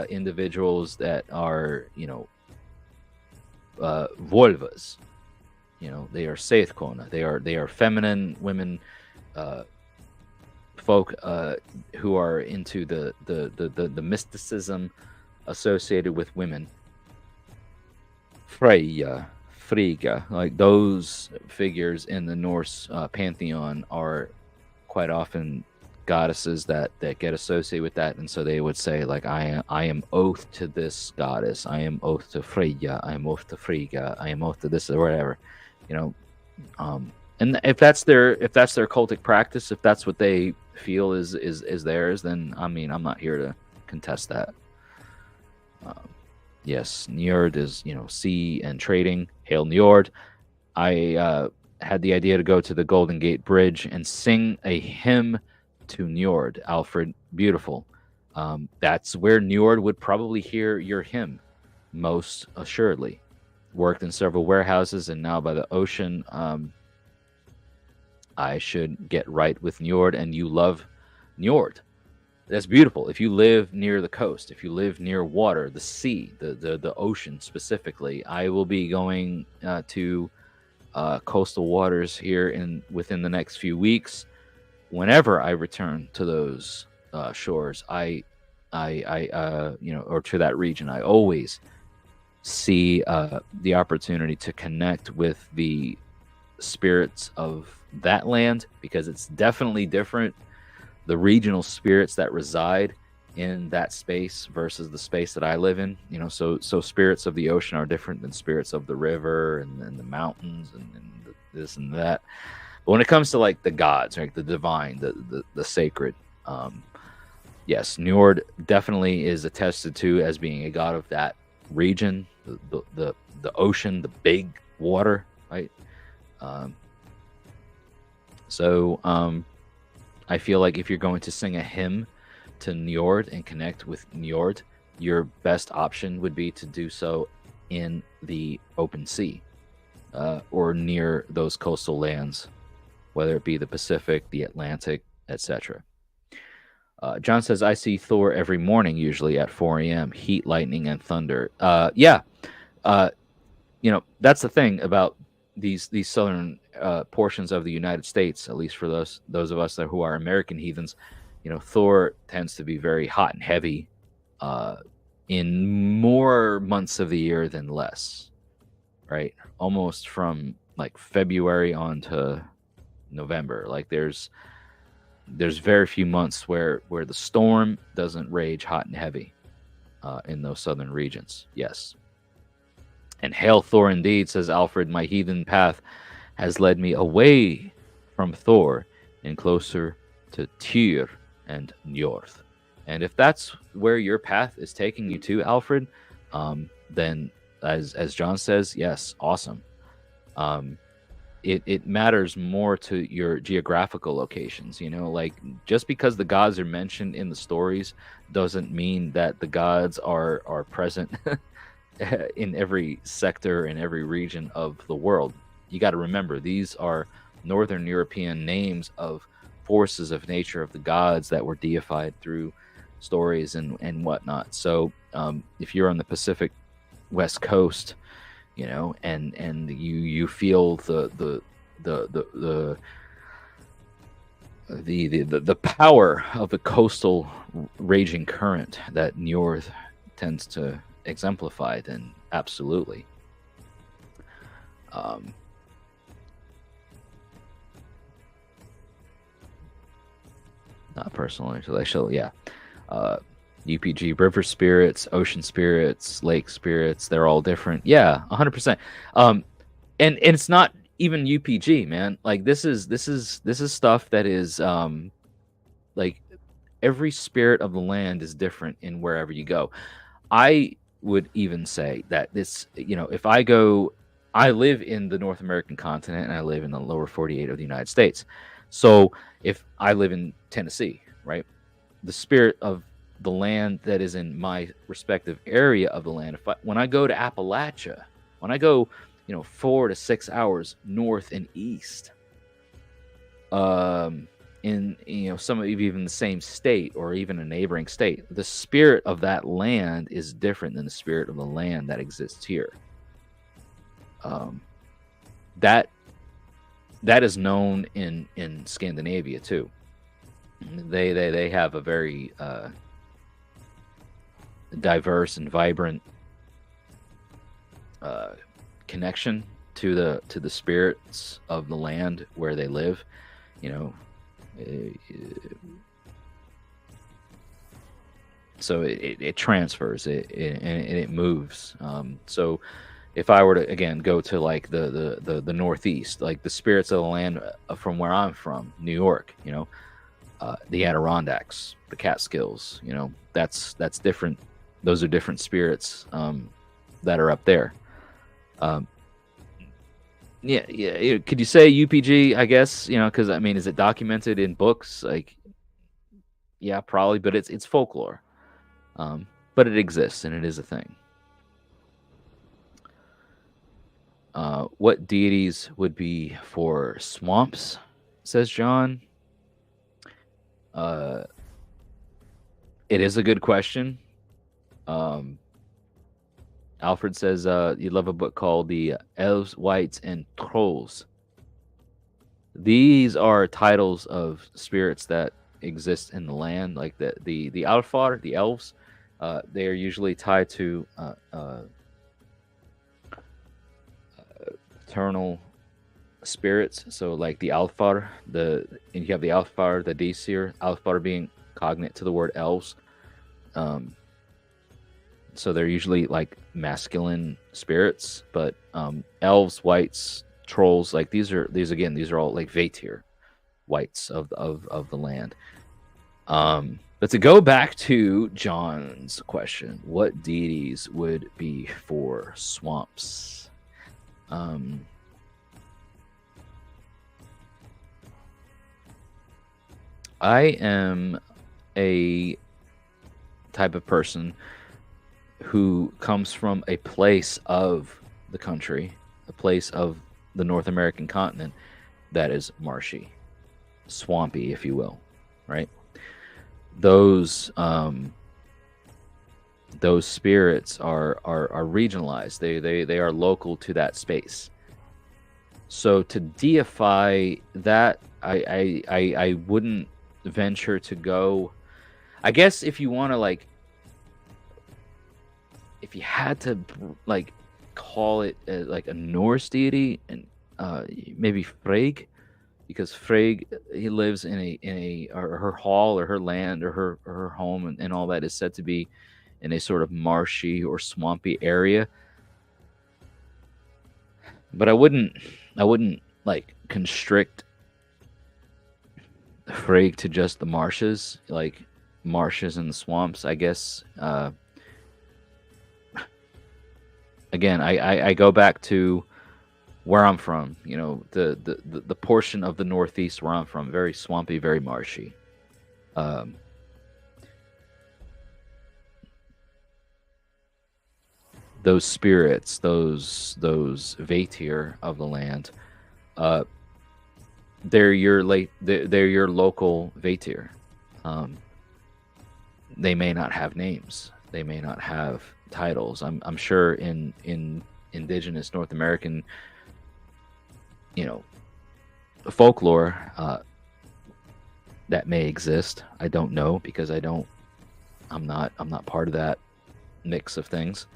Speaker 1: individuals that are volvas, They are Seithkona. They are feminine women, folk who are into the mysticism associated with women. Freya, Frigga, like those figures in the Norse pantheon are quite often goddesses that get associated with that, and so they would say like, I am oath to this goddess, I am oath to Freya, I am oath to Frigga, I am oath to this or whatever, and if that's their cultic practice, if that's what they feel is theirs, then I mean, I'm not here to contest that. Yes, Njord is sea and trading. Hail Njord. I had the idea to go to the Golden Gate Bridge and sing a hymn to Njord. Alfred, beautiful. That's where Njord would probably hear your hymn, most assuredly. Worked in several warehouses and now by the ocean. I should get right with Njord, and you love Njord. That's beautiful. If you live near the coast, if you live near water, the sea, the ocean specifically, I will be going to coastal waters here within the next few weeks. Whenever I return to those shores, or to that region, I always see the opportunity to connect with the spirits of that land, because it's definitely different. The regional spirits that reside in that space versus the space that I live in, so spirits of the ocean are different than spirits of the river and the mountains and this and that. But when it comes to like the gods, like the divine, the sacred, yes, Njord definitely is attested to as being a god of that region, the ocean, the big water, right? I feel like if you're going to sing a hymn to Njord and connect with Njord, your best option would be to do so in the open sea or near those coastal lands, whether it be the Pacific, the Atlantic, etc. John says, I see Thor every morning, usually at 4 a.m., heat, lightning, and thunder. Yeah. That's the thing about these southern portions of the United States, at least for those of us who are American heathens. Thor tends to be very hot and heavy in more months of the year than less, right? Almost from like February on to November. Like there's very few months where the storm doesn't rage hot and heavy in those southern regions. Yes. And hail Thor indeed, says Alfred. My heathen path has led me away from Thor and closer to Tyr and Njord. And if that's where your path is taking you to, Alfred, then as John says, yes, awesome. It matters more to your geographical locations. Like just because the gods are mentioned in the stories doesn't mean that the gods are present in every sector, in every region of the world. You got to remember, these are Northern European names of forces of nature of the gods that were deified through stories and whatnot. So if you're on the Pacific West Coast, and you feel the power of the coastal raging current that Njord tends to exemplify, then absolutely. Not personal, intellectual, yeah. UPG, river spirits, ocean spirits, lake spirits, they're all different. Yeah, 100%. And it's not even UPG, man. Like this is stuff that is like every spirit of the land is different in wherever you go. I would even say that this, if I live in the North American continent and I live in the lower 48 of the United States. So if I live in Tennessee, right, the spirit of the land that is in my respective area of the land, when I go to Appalachia, when I go 4 to 6 hours north and east, in some of even the same state or even a neighboring state, the spirit of that land is different than the spirit of the land that exists here. that is known in Scandinavia too. They have a very diverse and vibrant connection to the spirits of the land where they live. You know, so it transfers and it moves. So if I were to again go to like the Northeast, like the spirits of the land from where I'm from, New York, you know, the Adirondacks, the Catskills, you know, that's different. Those are different spirits that are up there. Yeah. Could you say UPG? I guess, you know, because I mean, is it documented in books? Like, yeah, probably, but it's folklore. But it exists and it is a thing. What deities would be for swamps? Says John. It is a good question. Alfred says you love a book called The Elves, Wights, and Trolls. These are titles of spirits that exist in the land, like the Alfar, the elves. They are usually tied to eternal spirits. So, like the Alfar, and you have the Alfar, the Disir. Alfar being cognate to the word elves. So they're usually like masculine spirits, but elves, wights, trolls, like these are all like Vatir, wights of the land. But to go back to John's question, what deities would be for swamps? I am a type of person who comes from a place of the country, a place of the North American continent that is marshy, swampy, if you will, right? Those spirits are regionalized. They are local to that space. So to deify that, I wouldn't venture to go. I guess if you want to like, if you had to like call it like a Norse deity, and maybe Frigg, because Frigg, he lives in a or her hall or her land or her home and all that is said to be in a sort of marshy or swampy area. But I wouldn't like constrict Frigg to just the marshes, like marshes and the swamps, I guess. Again, I go back to where I'm from, you know, the portion of the Northeast where I'm from, very swampy, very marshy. Those spirits, those Vatir of the land, they're your local Vatir. They may not have names. They may not have titles. I'm sure in indigenous North American, you know, folklore, that may exist. I don't know because I'm not part of that mix of things.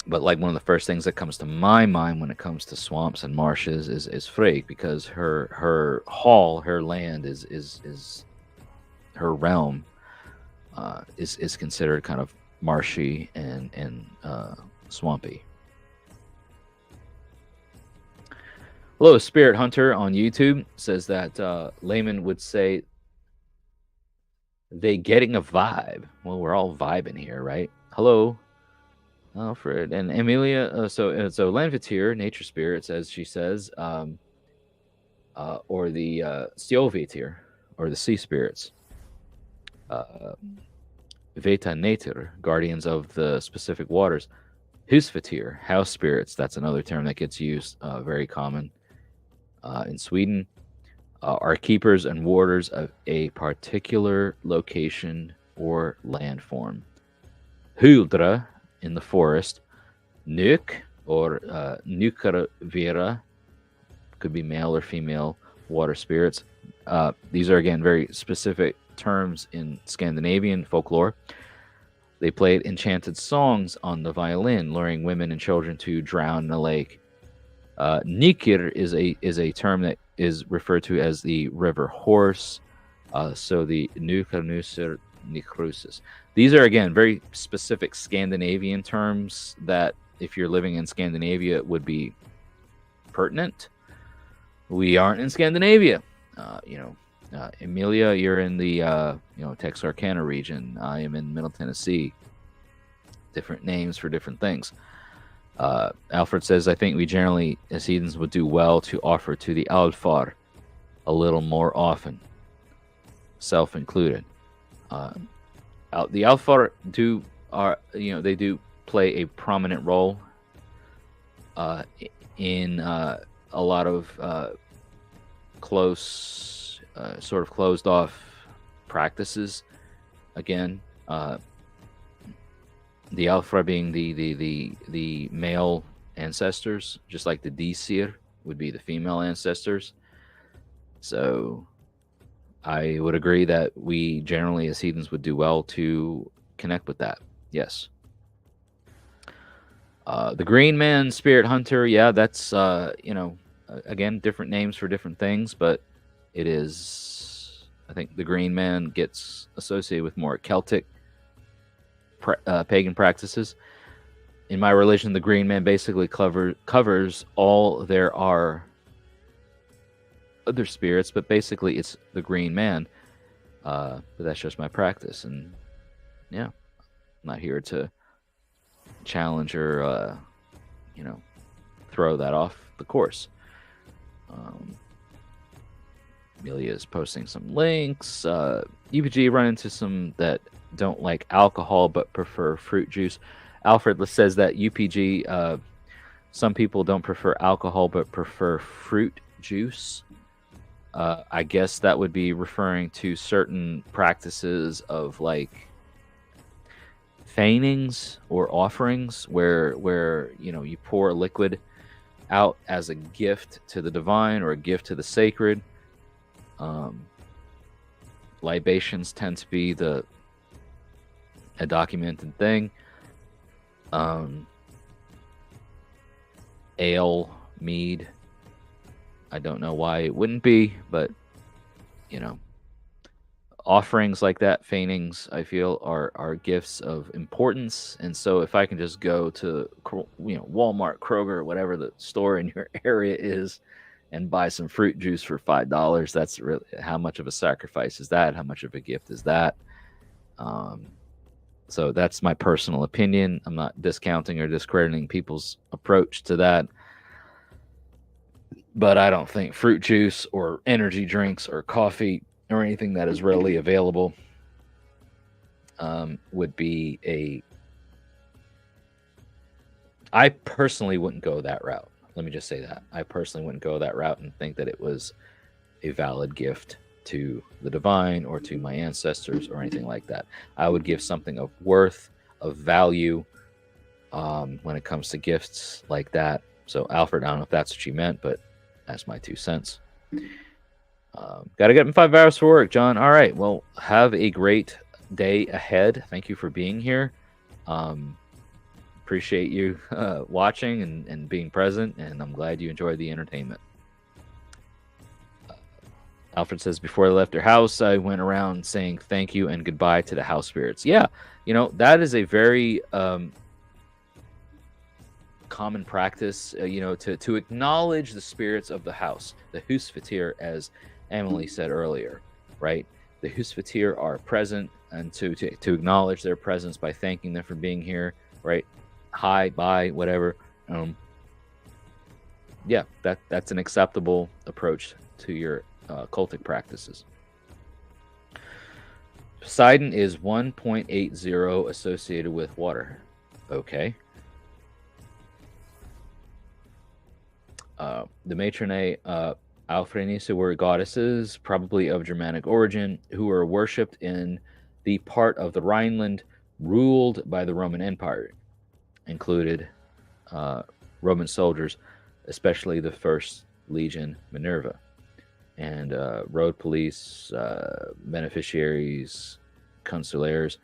Speaker 1: But like one of the first things that comes to my mind when it comes to swamps and marshes is Frigg, because her hall, her land is her realm is considered kind of marshy and swampy. Hello, Spirit Hunter on YouTube says that Layman would say they getting a vibe. Well, we're all vibing here, right? Hello, Alfred and Amelia. So Lanvitir, nature spirits, as she says, or the Stjovitir, or the sea spirits. Veta Natur, guardians of the specific waters. Husvatir, house spirits. That's another term that gets used, very common in Sweden. Are keepers and warders of a particular location or landform. Huldra, in the forest. Nyk, or Nukravira, could be male or female water spirits. These are, again, very specific terms in Scandinavian folklore. They played enchanted songs on the violin, luring women and children to drown in a lake. Nikir is a term that is referred to as the river horse. So the Nukarnusir Nikrusis. These are, again, very specific Scandinavian terms that, if you're living in Scandinavia, would be pertinent. We aren't in Scandinavia. Emilia, you're in the Texarkana region. I am in Middle Tennessee. Different names for different things. Alfred says, I think we generally, as heathens, would do well to offer to the Alfar a little more often, self included. The Alfar do play a prominent role in a lot of close, sort of closed off practices. Again, the Alfar being the male ancestors, just like the Disir would be the female ancestors. So I would agree that we generally, as heathens, would do well to connect with that. Yes. The Green Man, Spirit Hunter, yeah, that's, again, different names for different things, but it is, I think the Green Man gets associated with more Celtic pagan practices. In my religion, the Green Man basically covers all there are other spirits, but basically it's the Green Man. But that's just my practice, and yeah, I'm not here to challenge or throw that off the course. Amelia is posting some links. UPG run into some that don't like alcohol but prefer fruit juice. Alfred says that UPG, some people don't prefer alcohol but prefer fruit juice. I guess that would be referring to certain practices of like feignings or offerings where you pour a liquid out as a gift to the divine or a gift to the sacred. Libations tend to be a documented thing. Ale, mead, I don't know why it wouldn't be, but offerings like that, feignings, I feel are gifts of importance. And so if I can just go to Walmart, Kroger, whatever the store in your area is, and buy some fruit juice for $5, that's really, how much of a sacrifice is that? How much of a gift is that? So that's my personal opinion. I'm not discounting or discrediting people's approach to that. But I don't think fruit juice or energy drinks or coffee or anything that is readily available would be I personally wouldn't go that route. Let me just say that. I personally wouldn't go that route and think that it was a valid gift to the divine or to my ancestors or anything like that. I would give something of worth, of value when it comes to gifts like that. So, Alfred, I don't know if that's what you meant, but that's my 2 cents. Got to get in 5 hours for work, John. All right. Well, have a great day ahead. Thank you for being here. Appreciate you watching and being present, and I'm glad you enjoyed the entertainment. Alfred says, before I left her house, I went around saying thank you and goodbye to the house spirits. Yeah, that is a very common practice, to acknowledge the spirits of the house, the Husfatir, as Emily said earlier, right? The Husfatir are present, and to acknowledge their presence by thanking them for being here, right? Hi, bye, whatever. Yeah, that's an acceptable approach to your cultic practices. Poseidon is 1.80 associated with water. Okay. The matronae Alfrenisa were goddesses, probably of Germanic origin, who were worshipped in the part of the Rhineland ruled by the Roman Empire. Included Roman soldiers, especially the First Legion Minerva, and road police, beneficiaries, consulators,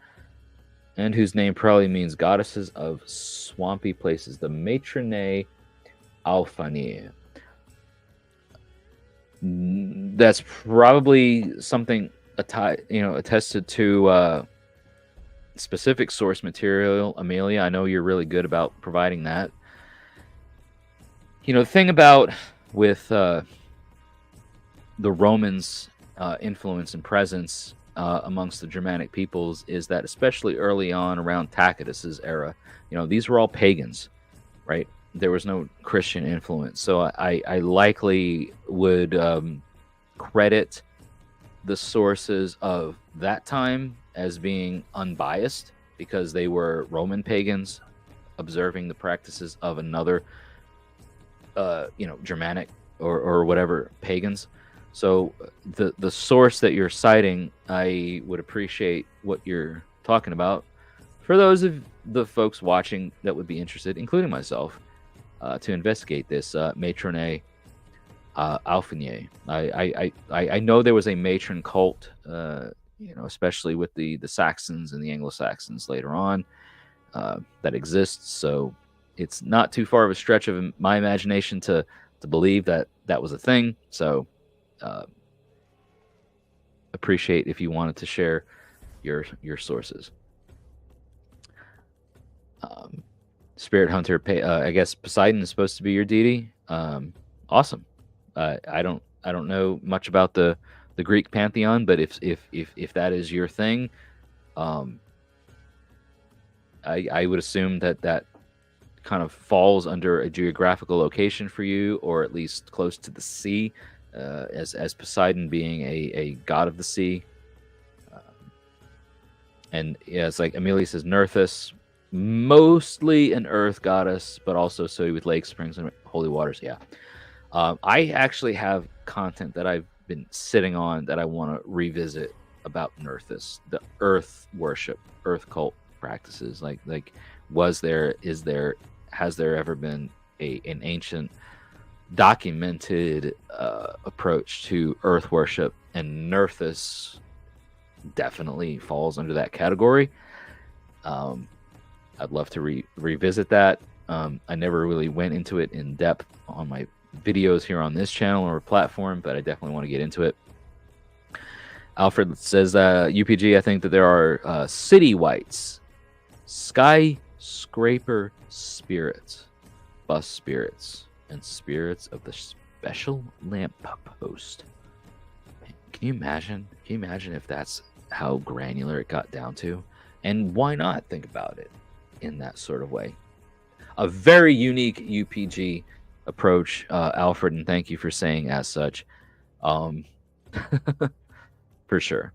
Speaker 1: and whose name probably means goddesses of swampy places, the Matronae Alphani. That's probably something attested to specific source material. Amelia, I know you're really good about providing that. The thing about with the Romans' influence and presence amongst the Germanic peoples is that, especially early on around Tacitus's era, these were all pagans, right? There was no Christian influence. So I likely would credit the sources of that time as being unbiased, because they were Roman pagans observing the practices of another Germanic or whatever pagans. So the source that you're citing, I would appreciate what you're talking about. For those of the folks watching that would be interested, including myself, to investigate this Matronae Alphinae. I know there was a matron cult, especially with the Saxons and the Anglo-Saxons later on, that exists. So it's not too far of a stretch of my imagination to believe that was a thing. So appreciate if you wanted to share your sources. Spirit Hunter, I guess Poseidon is supposed to be your deity. Awesome. I don't know much about the Greek pantheon, but if that is your thing, I would assume that kind of falls under a geographical location for you, or at least close to the sea, as Poseidon being a god of the sea. And yeah, it's like Amelia says, Nerthus, mostly an earth goddess, but also associated with lakes, springs, and holy waters. Yeah. I actually have content that I've been sitting on that I want to revisit about Nerthus, the earth worship, earth cult practices. Like has there ever been an ancient documented approach to earth worship? And Nerthus definitely falls under that category. I'd love to revisit that. I never really went into it in depth on my videos here on this channel or platform, but I definitely want to get into it. Alfred says, UPG, I think that there are city whites, skyscraper spirits, bus spirits, and spirits of the special lamppost. Can you imagine? Can you imagine if that's how granular it got down to? And why not think about it in that sort of way? A very unique UPG approach, Alfred, and thank you for saying as such. For sure.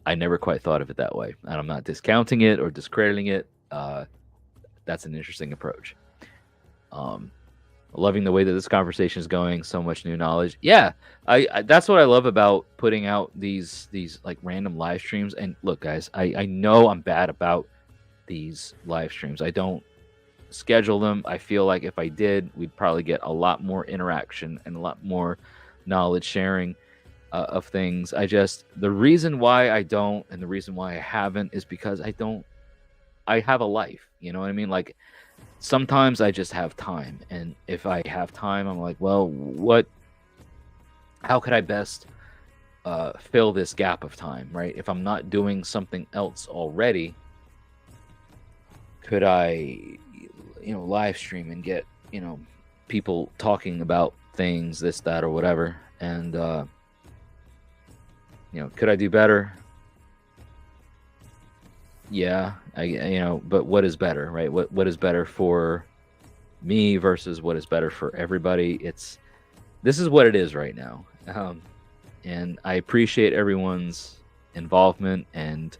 Speaker 1: I never quite thought of it that way, and I'm not discounting it or discrediting it. That's an interesting approach. Loving the way that this conversation is going. So much new knowledge. Yeah, I that's what I love about putting out these like random live streams. And look, guys, I know I'm bad about these live streams. I don't schedule them. I feel like if I did, we'd probably get a lot more interaction and a lot more knowledge sharing of things. The reason why I don't, and the reason why I haven't, is because I have a life. You know what I mean? Like, sometimes I just have time, and if I have time, I'm like, well, how could I best fill this gap of time, right? If I'm not doing something else already, could I live stream and get people talking about things, this, that, or whatever? And could I do better? Yeah, but what is better, right? What is better for me versus what is better for everybody? This is what it is right now. And I appreciate everyone's involvement and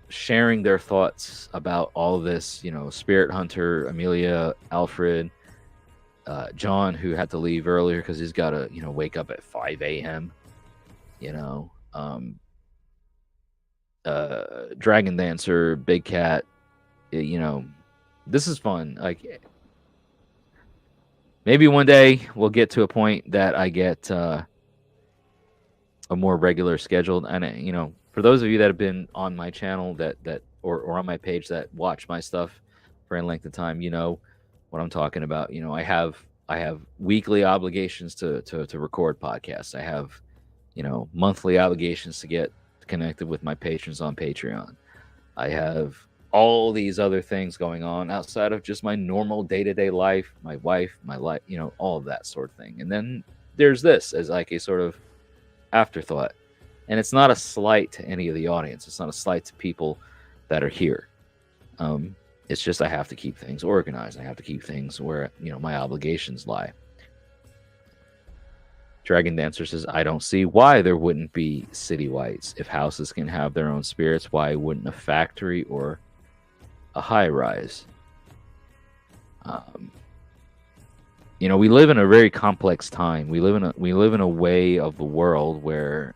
Speaker 1: sharing their thoughts about all of this. Spirit Hunter, Amelia, Alfred, John, who had to leave earlier because he's got to wake up at 5 a.m. Dragon Dancer, Big Cat, this is fun. Like, maybe one day we'll get to a point that I get a more regular scheduled. And for those of you that have been on my channel or on my page that watch my stuff for any length of time, you know what I'm talking about. I have weekly obligations to record podcasts. I have monthly obligations to get connected with my patrons on Patreon. I have all these other things going on outside of just my normal day-to-day life, my wife, my life, all of that sort of thing. And then there's this as like a sort of afterthought. And it's not a slight to any of the audience. It's not a slight to people that are here. It's just I have to keep things organized. I have to keep things where my obligations lie. Dragon Dancer says, I don't see why there wouldn't be city whites. If houses can have their own spirits, why wouldn't a factory or a high rise? We live in a very complex time. We live in a way of the world where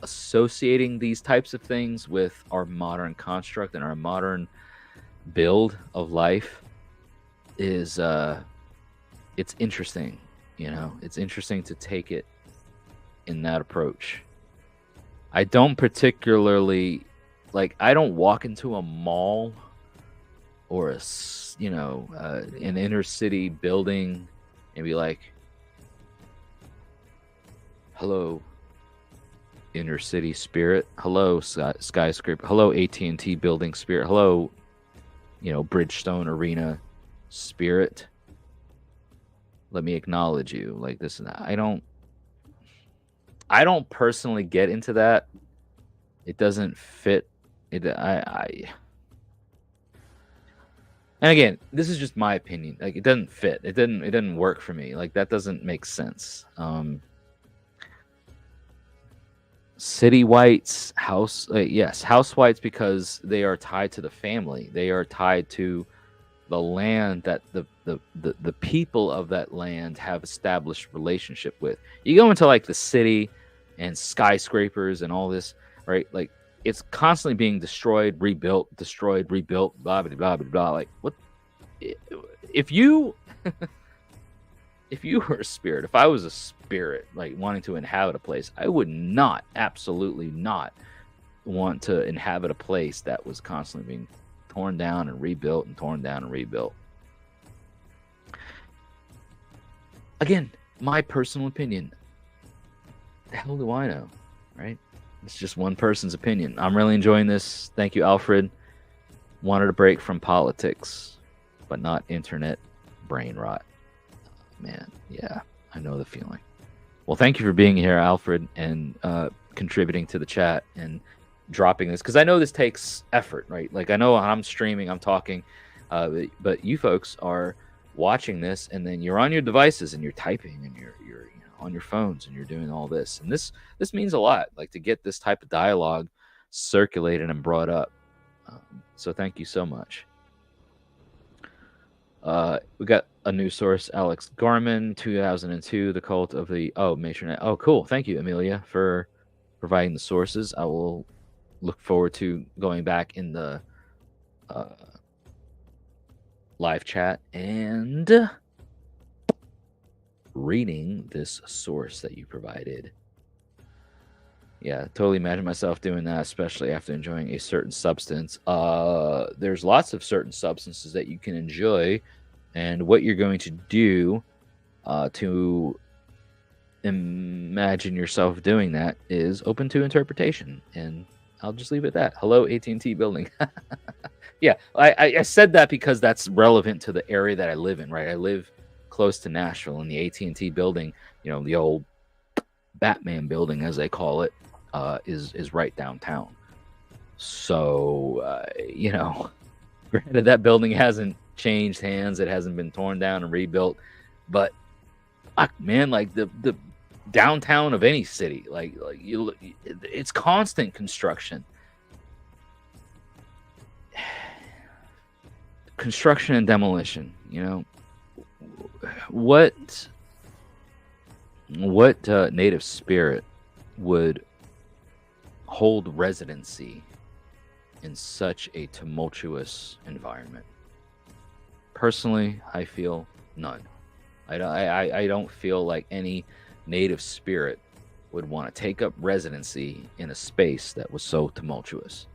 Speaker 1: associating these types of things with our modern construct and our modern build of life is it's interesting. It's interesting to take it in that approach. I don't particularly I don't walk into a mall or an inner city building and be like, hello, inner city spirit. Hello, skyscraper. Hello, AT&T building spirit. Hello, Bridgestone Arena spirit. Let me acknowledge you. Like this and that. I don't personally get into that. It doesn't fit. And again, this is just my opinion. Like, it doesn't fit. It didn't work for me. Like, that doesn't make sense. City whites, house whites, because they are tied to the family. They are tied to the land that the people of that land have established relationship with. You go into the city and skyscrapers and all this, right? Like, it's constantly being destroyed, rebuilt, blah blah blah blah blah. Like, what if you if you were a spirit, if I was a spirit wanting to inhabit a place, I would absolutely not want to inhabit a place that was constantly being torn down and rebuilt and torn down and rebuilt. Again, my personal opinion. The hell do I know, right? It's just one person's opinion. I'm really enjoying this. Thank you, Alfred. Wanted a break from politics, but not internet brain rot. Man, yeah, I know the feeling. Well, thank you for being here, Alfred, and contributing to the chat and dropping this, because I know this takes effort, right? Like, I know I'm streaming, I'm talking, but you folks are watching this, and then you're on your devices and you're typing and you're on your phones and you're doing all this, and this means a lot, like, to get this type of dialogue circulated and brought up. So thank you so much. We got a new source, Alex Garman, 2002, the cult of the Matronette. Oh, cool. Thank you, Amelia, for providing the sources. I will look forward to going back in the live chat and reading this source that you provided. Yeah, totally imagine myself doing that, especially after enjoying a certain substance. There's lots of certain substances that you can enjoy, and what you're going to do to imagine yourself doing that is open to interpretation, and I'll just leave it at that. Hello, AT&T building. Yeah, I said that because that's relevant to the area that I live in, right? I live close to Nashville, and the AT&T building, the old Batman building, as they call it, is right downtown. So, granted, that building hasn't changed hands. It hasn't been torn down and rebuilt. But, man, like the downtown of any city, it's constant construction. Construction and demolition, What native spirit would hold residency in such a tumultuous environment? Personally, I feel none. I don't feel like any native spirit would want to take up residency in a space that was so tumultuous.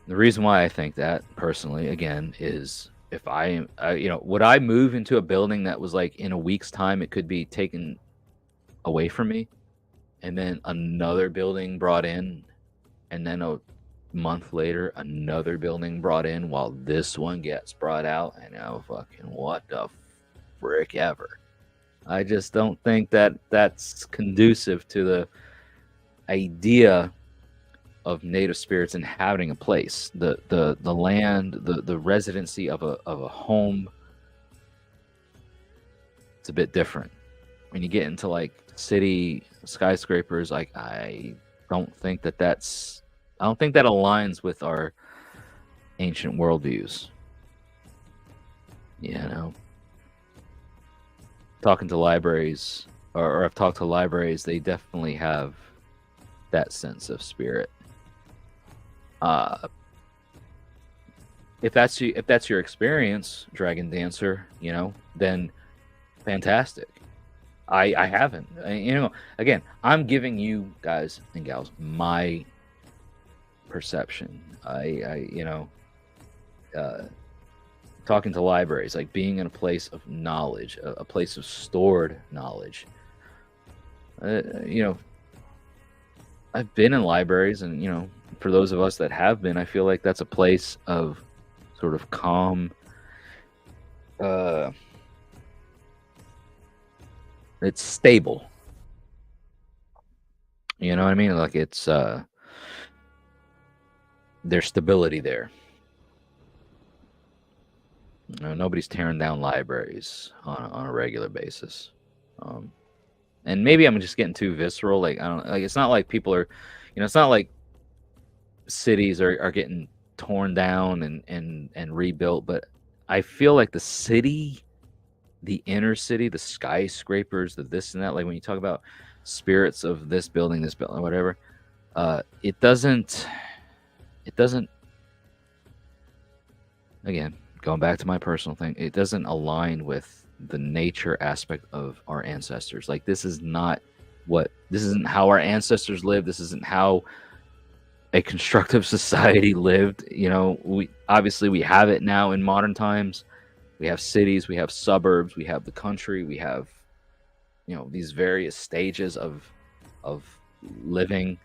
Speaker 1: The reason why I think that, personally, again, is if would I move into a building that was like in a week's time it could be taken away from me, and then another building brought in, and then a month later another building brought in while this one gets brought out, and fucking what the frick ever. I just don't think that that's conducive to the idea of native spirits inhabiting a place, the land, the residency of a home. It's a bit different. When you get into like city skyscrapers, like I don't think that aligns with our ancient worldviews. You know, talking to libraries, or I've talked to libraries, they definitely have that sense of spirit. If that's your experience, Dragon Dancer, then fantastic. I haven't. Again, I'm giving you guys and gals my perception. Talking to libraries, like being in a place of knowledge, a place of stored knowledge. I've been in libraries, and for those of us that have been, I feel like that's a place of sort of calm. It's stable. You know what I mean? Like it's there's stability there. Nobody's tearing down libraries on a regular basis. And maybe I'm just getting too visceral. Like I don't like. It's not like people are, it's not like cities are getting torn down and rebuilt. But I feel like the city, the inner city, the skyscrapers, the this and that. Like when you talk about spirits of this building, whatever, it doesn't. Again, going back to my personal thing, it doesn't align with the nature aspect of our ancestors. Like this isn't how our ancestors lived. This isn't how a constructive society lived. We have it now in modern times. We have cities, we have suburbs, we have the country, we have these various stages of living.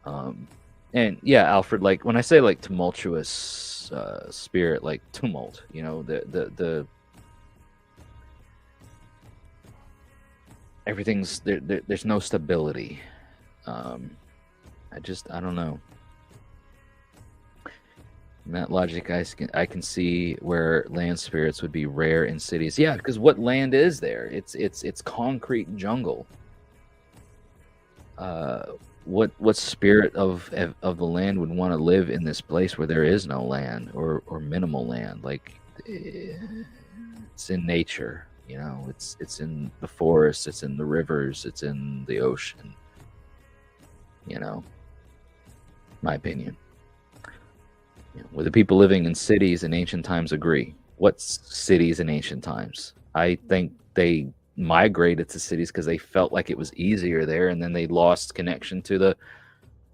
Speaker 1: And yeah, Alfred, like when I say like tumultuous spirit, like tumult, the everything's there's no stability. I don't know. In that logic, I can see where land spirits would be rare in cities. Yeah, because what land is there? It's concrete jungle. What spirit of the land would want to live in this place where there is no land or minimal land? Like it's in nature, it's in the forest, it's in the rivers, it's in the ocean. My opinion. Would the people living in cities in ancient times agree? What's cities in ancient times? I think they migrated to cities because they felt like it was easier there, and then they lost connection to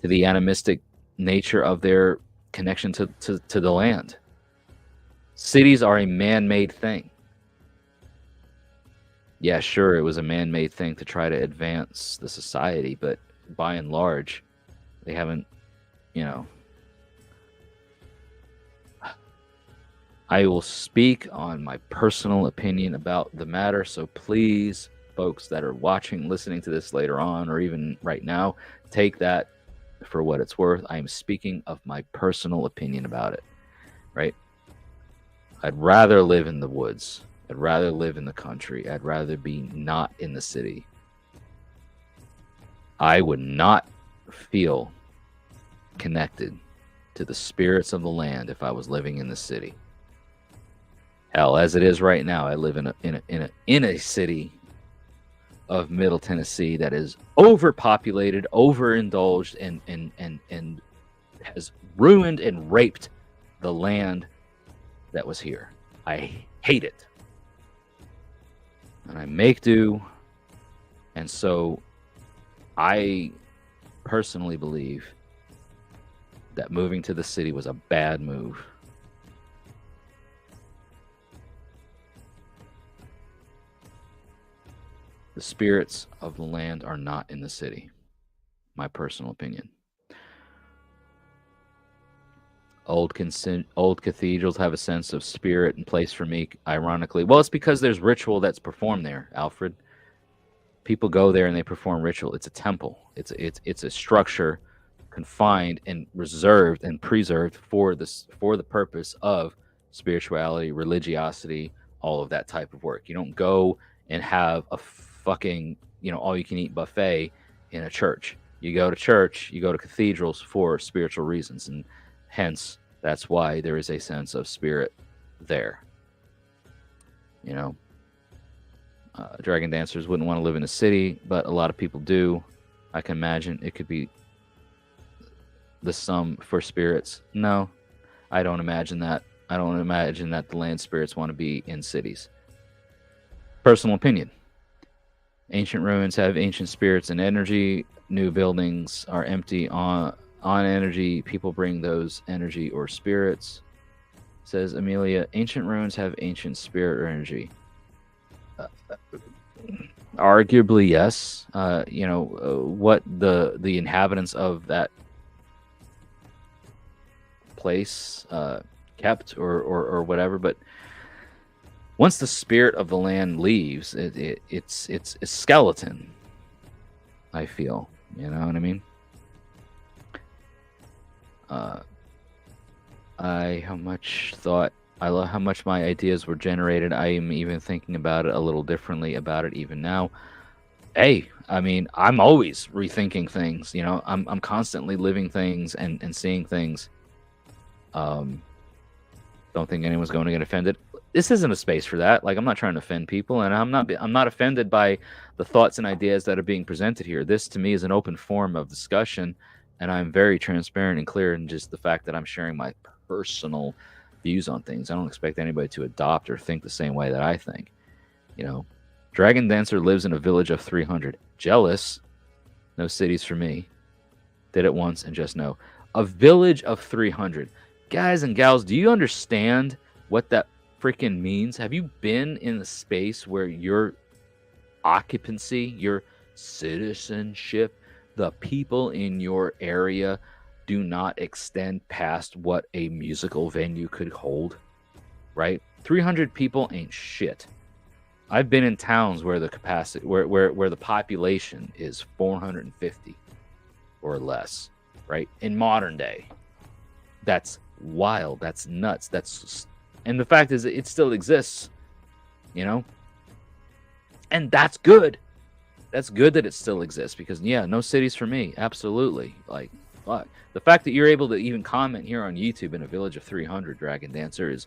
Speaker 1: the animistic nature of their connection to the land. Cities are a man-made thing. Yeah, sure, it was a man-made thing to try to advance the society, but by and large, they haven't, I will speak on my personal opinion about the matter, so please, folks that are watching, listening to this later on, or even right now, take that for what it's worth. I am speaking of my personal opinion about it, right? I'd rather live in the woods. I'd rather live in the country. I'd rather be not in the city. I would not feel connected to the spirits of the land if I was living in the city. Hell, as it is right now, I live in a city of Middle Tennessee that is overpopulated, overindulged, and has ruined and raped the land that was here. I hate it. And I make do. And so I personally believe that moving to the city was a bad move. The spirits of the land are not in the city. My personal opinion. Old cathedrals have a sense of spirit and place for me, ironically. Well, it's because there's ritual that's performed there, Alfred. People go there and they perform ritual. It's a temple. It's a structure confined and reserved and preserved for the purpose of spirituality, religiosity, all of that type of work. You don't go and have a fucking, all you can eat buffet in a church. You go to church, you go to cathedrals for spiritual reasons, and hence that's why there is a sense of spirit there. Dragon dancers wouldn't want to live in a city, but a lot of people do. I can imagine it could be the sum for spirits. No, I don't imagine that. I don't imagine that the land spirits want to be in cities. Personal opinion. Ancient ruins have ancient spirits and energy. New buildings are empty on energy. People bring those energy or spirits. Says Amelia, ancient ruins have ancient spirit or energy. Arguably, yes. What the inhabitants of that place kept or whatever, but once the spirit of the land leaves, it's a skeleton. I feel, you know what I mean. I love how much my ideas were generated. I am even thinking about it a little differently about it even now. Hey, I mean, I'm always rethinking things. I'm constantly living things and seeing things. Don't think anyone's going to get offended. This isn't a space for that. Like, I'm not trying to offend people, and I'm not offended by the thoughts and ideas that are being presented here. This to me is an open form of discussion, and I'm very transparent and clear in just the fact that I'm sharing my personal views on things. I don't expect anybody to adopt or think the same way that I think. Dragon Dancer lives in a village of 300. Jealous. No cities for me. Did it once and just no. A village of 300. Guys and gals, do you understand what that freaking means? Have you been in the space where your occupancy, your citizenship, the people in your area do not extend past what a musical venue could hold? Right? 300 people ain't shit. I've been in towns where the capacity, where the population is 450 or less, right? In modern day. That's wild. That's nuts. And the fact is, it still exists, and that's good. That's good that it still exists, because no cities for me. Absolutely. Like, fuck. The fact that you're able to even comment here on YouTube in a village of 300, Dragon Dancer, is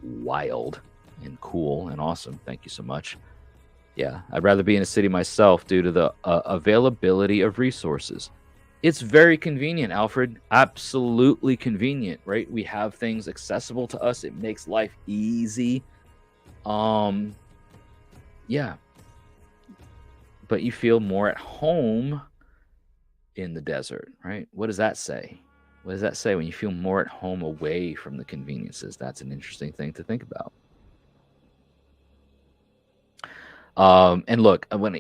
Speaker 1: wild and cool and awesome. Thank you so much. Yeah, I'd rather be in a city myself due to the availability of resources. It's very convenient, Alfred. Absolutely convenient, right? We have things accessible to us. It makes life easy. Yeah. But you feel more at home in the desert, right? What does that say? What does that say when you feel more at home away from the conveniences? That's an interesting thing to think about. And look, when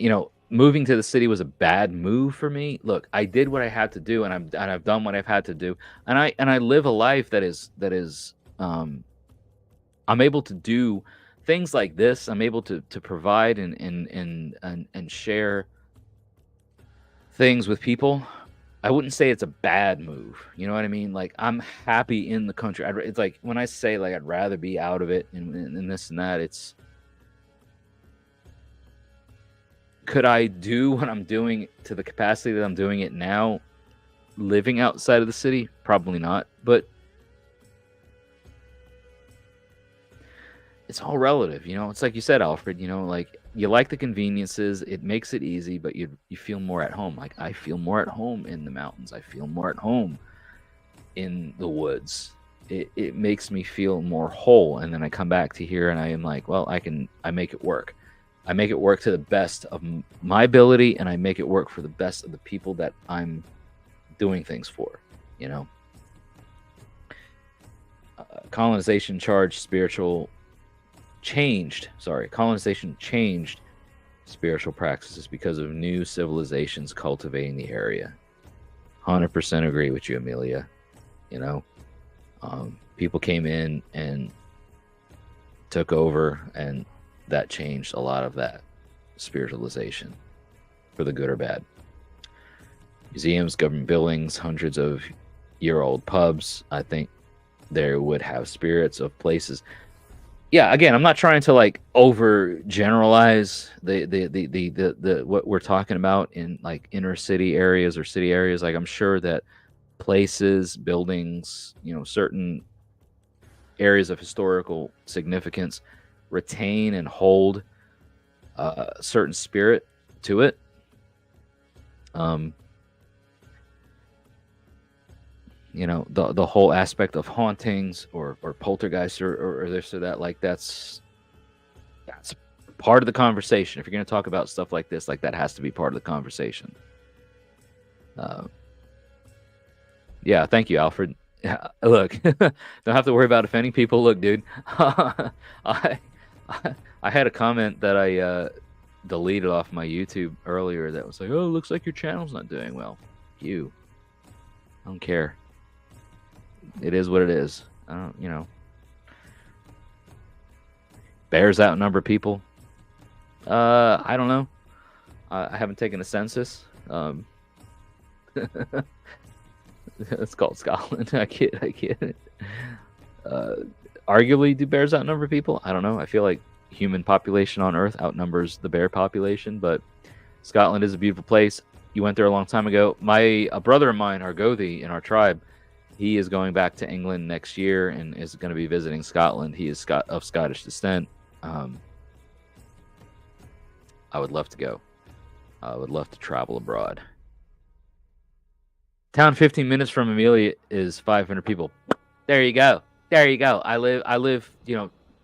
Speaker 1: moving to the city was a bad move for me. Look, I did what I had to do, and I've done what I've had to do, and I live a life that is I'm able to do things like this. I'm able to provide and share things with people. I wouldn't say it's a bad move. You know what I mean? Like, I'm happy in the country. It's like when I say, like, I'd rather be out of it and this and that. It's, could I do what I'm doing to the capacity that I'm doing it now, living outside of the city? Probably not. But it's all relative, It's like you said, Alfred. Like you like the conveniences. It makes it easy, but you feel more at home. Like I feel more at home in the mountains. I feel more at home in the woods. It makes me feel more whole, and then I come back to here, and I am like, well, I make it work. I make it work to the best of my ability, and I make it work for the best of the people that I'm doing things for. Colonization changed spiritual practices because of new civilizations cultivating the area. 100% agree with you, Amelia. People came in and took over, and that changed a lot of that spiritualization for the good or bad. Museums, government buildings, hundreds of year-old pubs. I think there would have spirits of places. Yeah, again, I'm not trying to like over generalize the what we're talking about in like inner city areas or city areas. Like I'm sure that places, buildings, certain areas of historical significance retain and hold a certain spirit to it. The whole aspect of hauntings or poltergeists or this or that, like that's part of the conversation. If you're going to talk about stuff like this, like that has to be part of the conversation. Yeah, thank you, Alfred. Yeah, look, don't have to worry about offending people. Look, dude, I had a comment that I deleted off my YouTube earlier that was like, "Oh, looks like your channel's not doing well." I don't care. It is what it is. I don't, bears outnumber people. I don't know. I haven't taken a census. It's called Scotland. I kid. Arguably, do bears outnumber people? I don't know. I feel like human population on Earth outnumbers the bear population, but Scotland is a beautiful place. You went there a long time ago. A brother of mine, Argothi, in our tribe, he is going back to England next year and is going to be visiting Scotland. He is of Scottish descent. I would love to go. I would love to travel abroad. Town 15 minutes from Amelia is 500 people. There you go. I live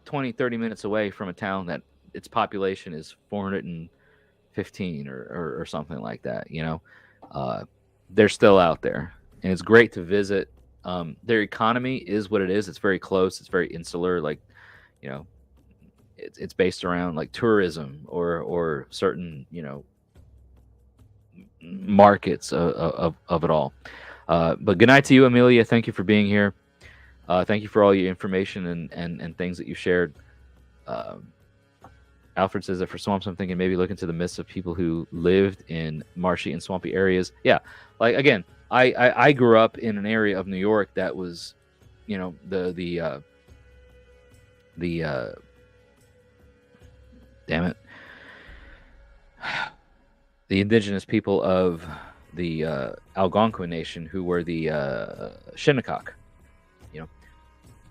Speaker 1: 20, 30 minutes away from a town that its population is 415 or something like that. They're still out there, and it's great to visit. Their economy is what it is. It's very close. It's very insular. Like, it's based around like tourism or certain, markets of it all. But good night to you, Amelia. Thank you for being here. Thank you for all your information and things that you shared. Alfred says that for swamps, I'm thinking maybe look into the myths of people who lived in marshy and swampy areas. Yeah, like again, I grew up in an area of New York that was, the damn it, the indigenous people of the Algonquin Nation, who were the Shinnecock,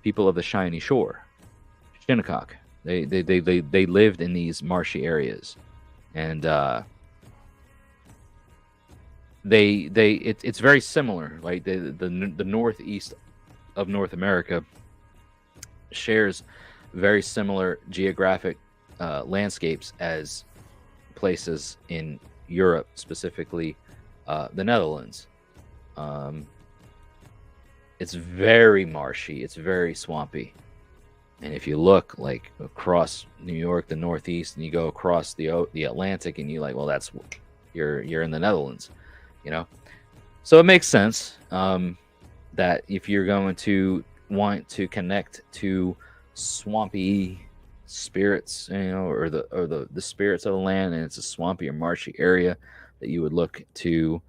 Speaker 1: people of the Shiny Shore, Shinnecock. They lived in these marshy areas, and it's very similar. Like the northeast of North America shares very similar geographic landscapes as places in Europe, specifically the Netherlands. It's very marshy. It's very swampy. And if you look like across New York, the Northeast, and you go across the Atlantic, and you're like, well, that's you're in the Netherlands, So it makes sense that if you're going to want to connect to swampy spirits, or the spirits of the land, and it's a swampy or marshy area, that you would look to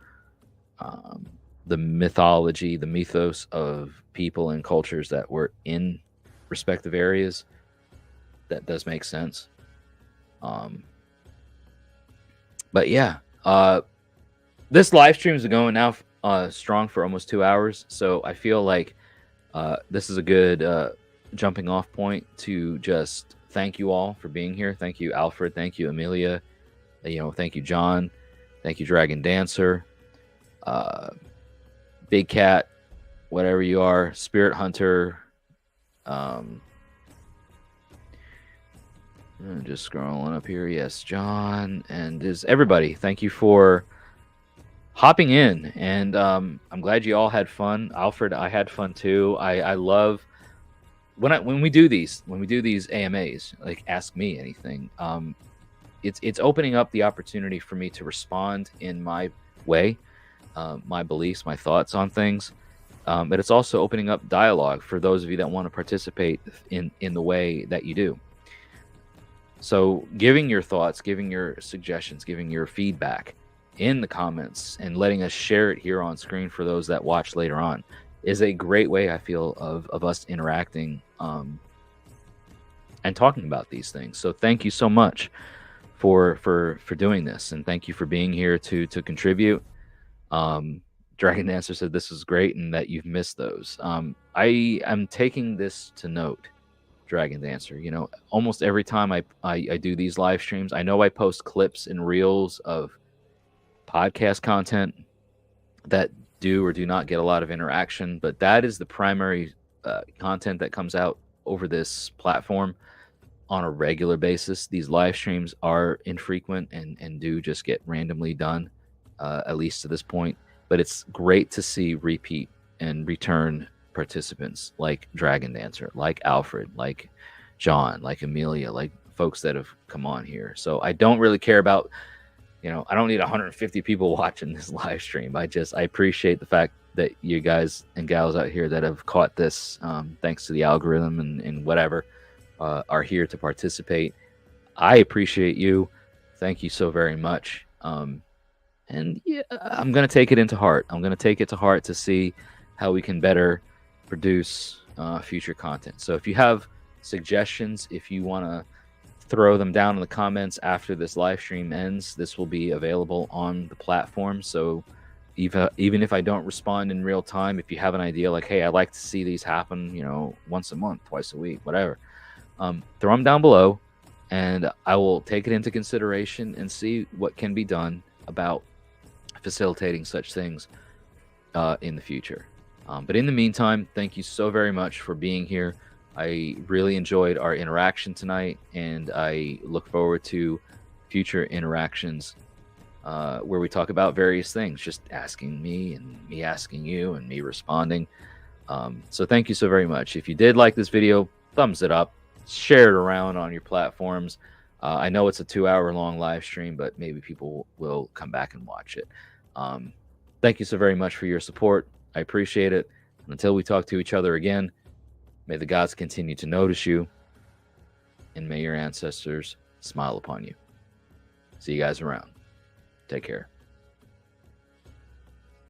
Speaker 1: the mythology, the mythos of people and cultures that were in respective areas. That does make sense. But yeah, this live stream is going now strong for almost 2 hours, so I feel like this is a good jumping off point to just thank you all for being here. Thank you, Alfred. Thank you, Amelia. Thank you, John. Thank you, Dragon Dancer. Big Cat, whatever you are, Spirit Hunter. I'm just scrolling up here. Yes, John, and is everybody. Thank you for hopping in, and I'm glad you all had fun. Alfred, I had fun too. I love when we do these AMAs, like Ask Me Anything. It's opening up the opportunity for me to respond in my way, my beliefs, my thoughts on things. But it's also opening up dialogue for those of you that want to participate in the way that you do. So giving your thoughts, giving your suggestions, giving your feedback in the comments and letting us share it here on screen for those that watch later on is a great way, I feel, of us interacting and talking about these things. So thank you so much for doing this, and thank you for being here to contribute. Dragon Dancer said this is great and that you've missed those. I am taking this to note, Dragon Dancer. Almost every time I do these live streams, I know I post clips and reels of podcast content that do or do not get a lot of interaction, but that is the primary content that comes out over this platform on a regular basis. These live streams are infrequent and do just get randomly done, at least to this point. But it's great to see repeat and return participants like Dragon Dancer, like Alfred, like John, like Amelia, like folks that have come on here. So I don't really care about, I don't need 150 people watching this live stream. I appreciate the fact that you guys and gals out here that have caught this, thanks to the algorithm and whatever, are here to participate. I appreciate you. Thank you so very much. And yeah, I'm going to take it into heart. I'm going to take it to heart to see how we can better produce future content. So if you have suggestions, if you want to throw them down in the comments after this live stream ends, this will be available on the platform. So even if I don't respond in real time, if you have an idea like, hey, I'd like to see these happen, once a month, twice a week, whatever, throw them down below, and I will take it into consideration and see what can be done about facilitating such things in the future. But in the meantime, thank you so very much for being here. I really enjoyed our interaction tonight, and I look forward to future interactions where we talk about various things, just asking me and me asking you and me responding. So thank you so very much. If you did like this video, thumbs it up, share it around on your platforms. I know it's a 2-hour long live stream, but maybe people will come back and watch it. Thank you so very much for your support. I appreciate it. And until we talk to each other again, may the gods continue to notice you, and may your ancestors smile upon you. See you guys around. Take care.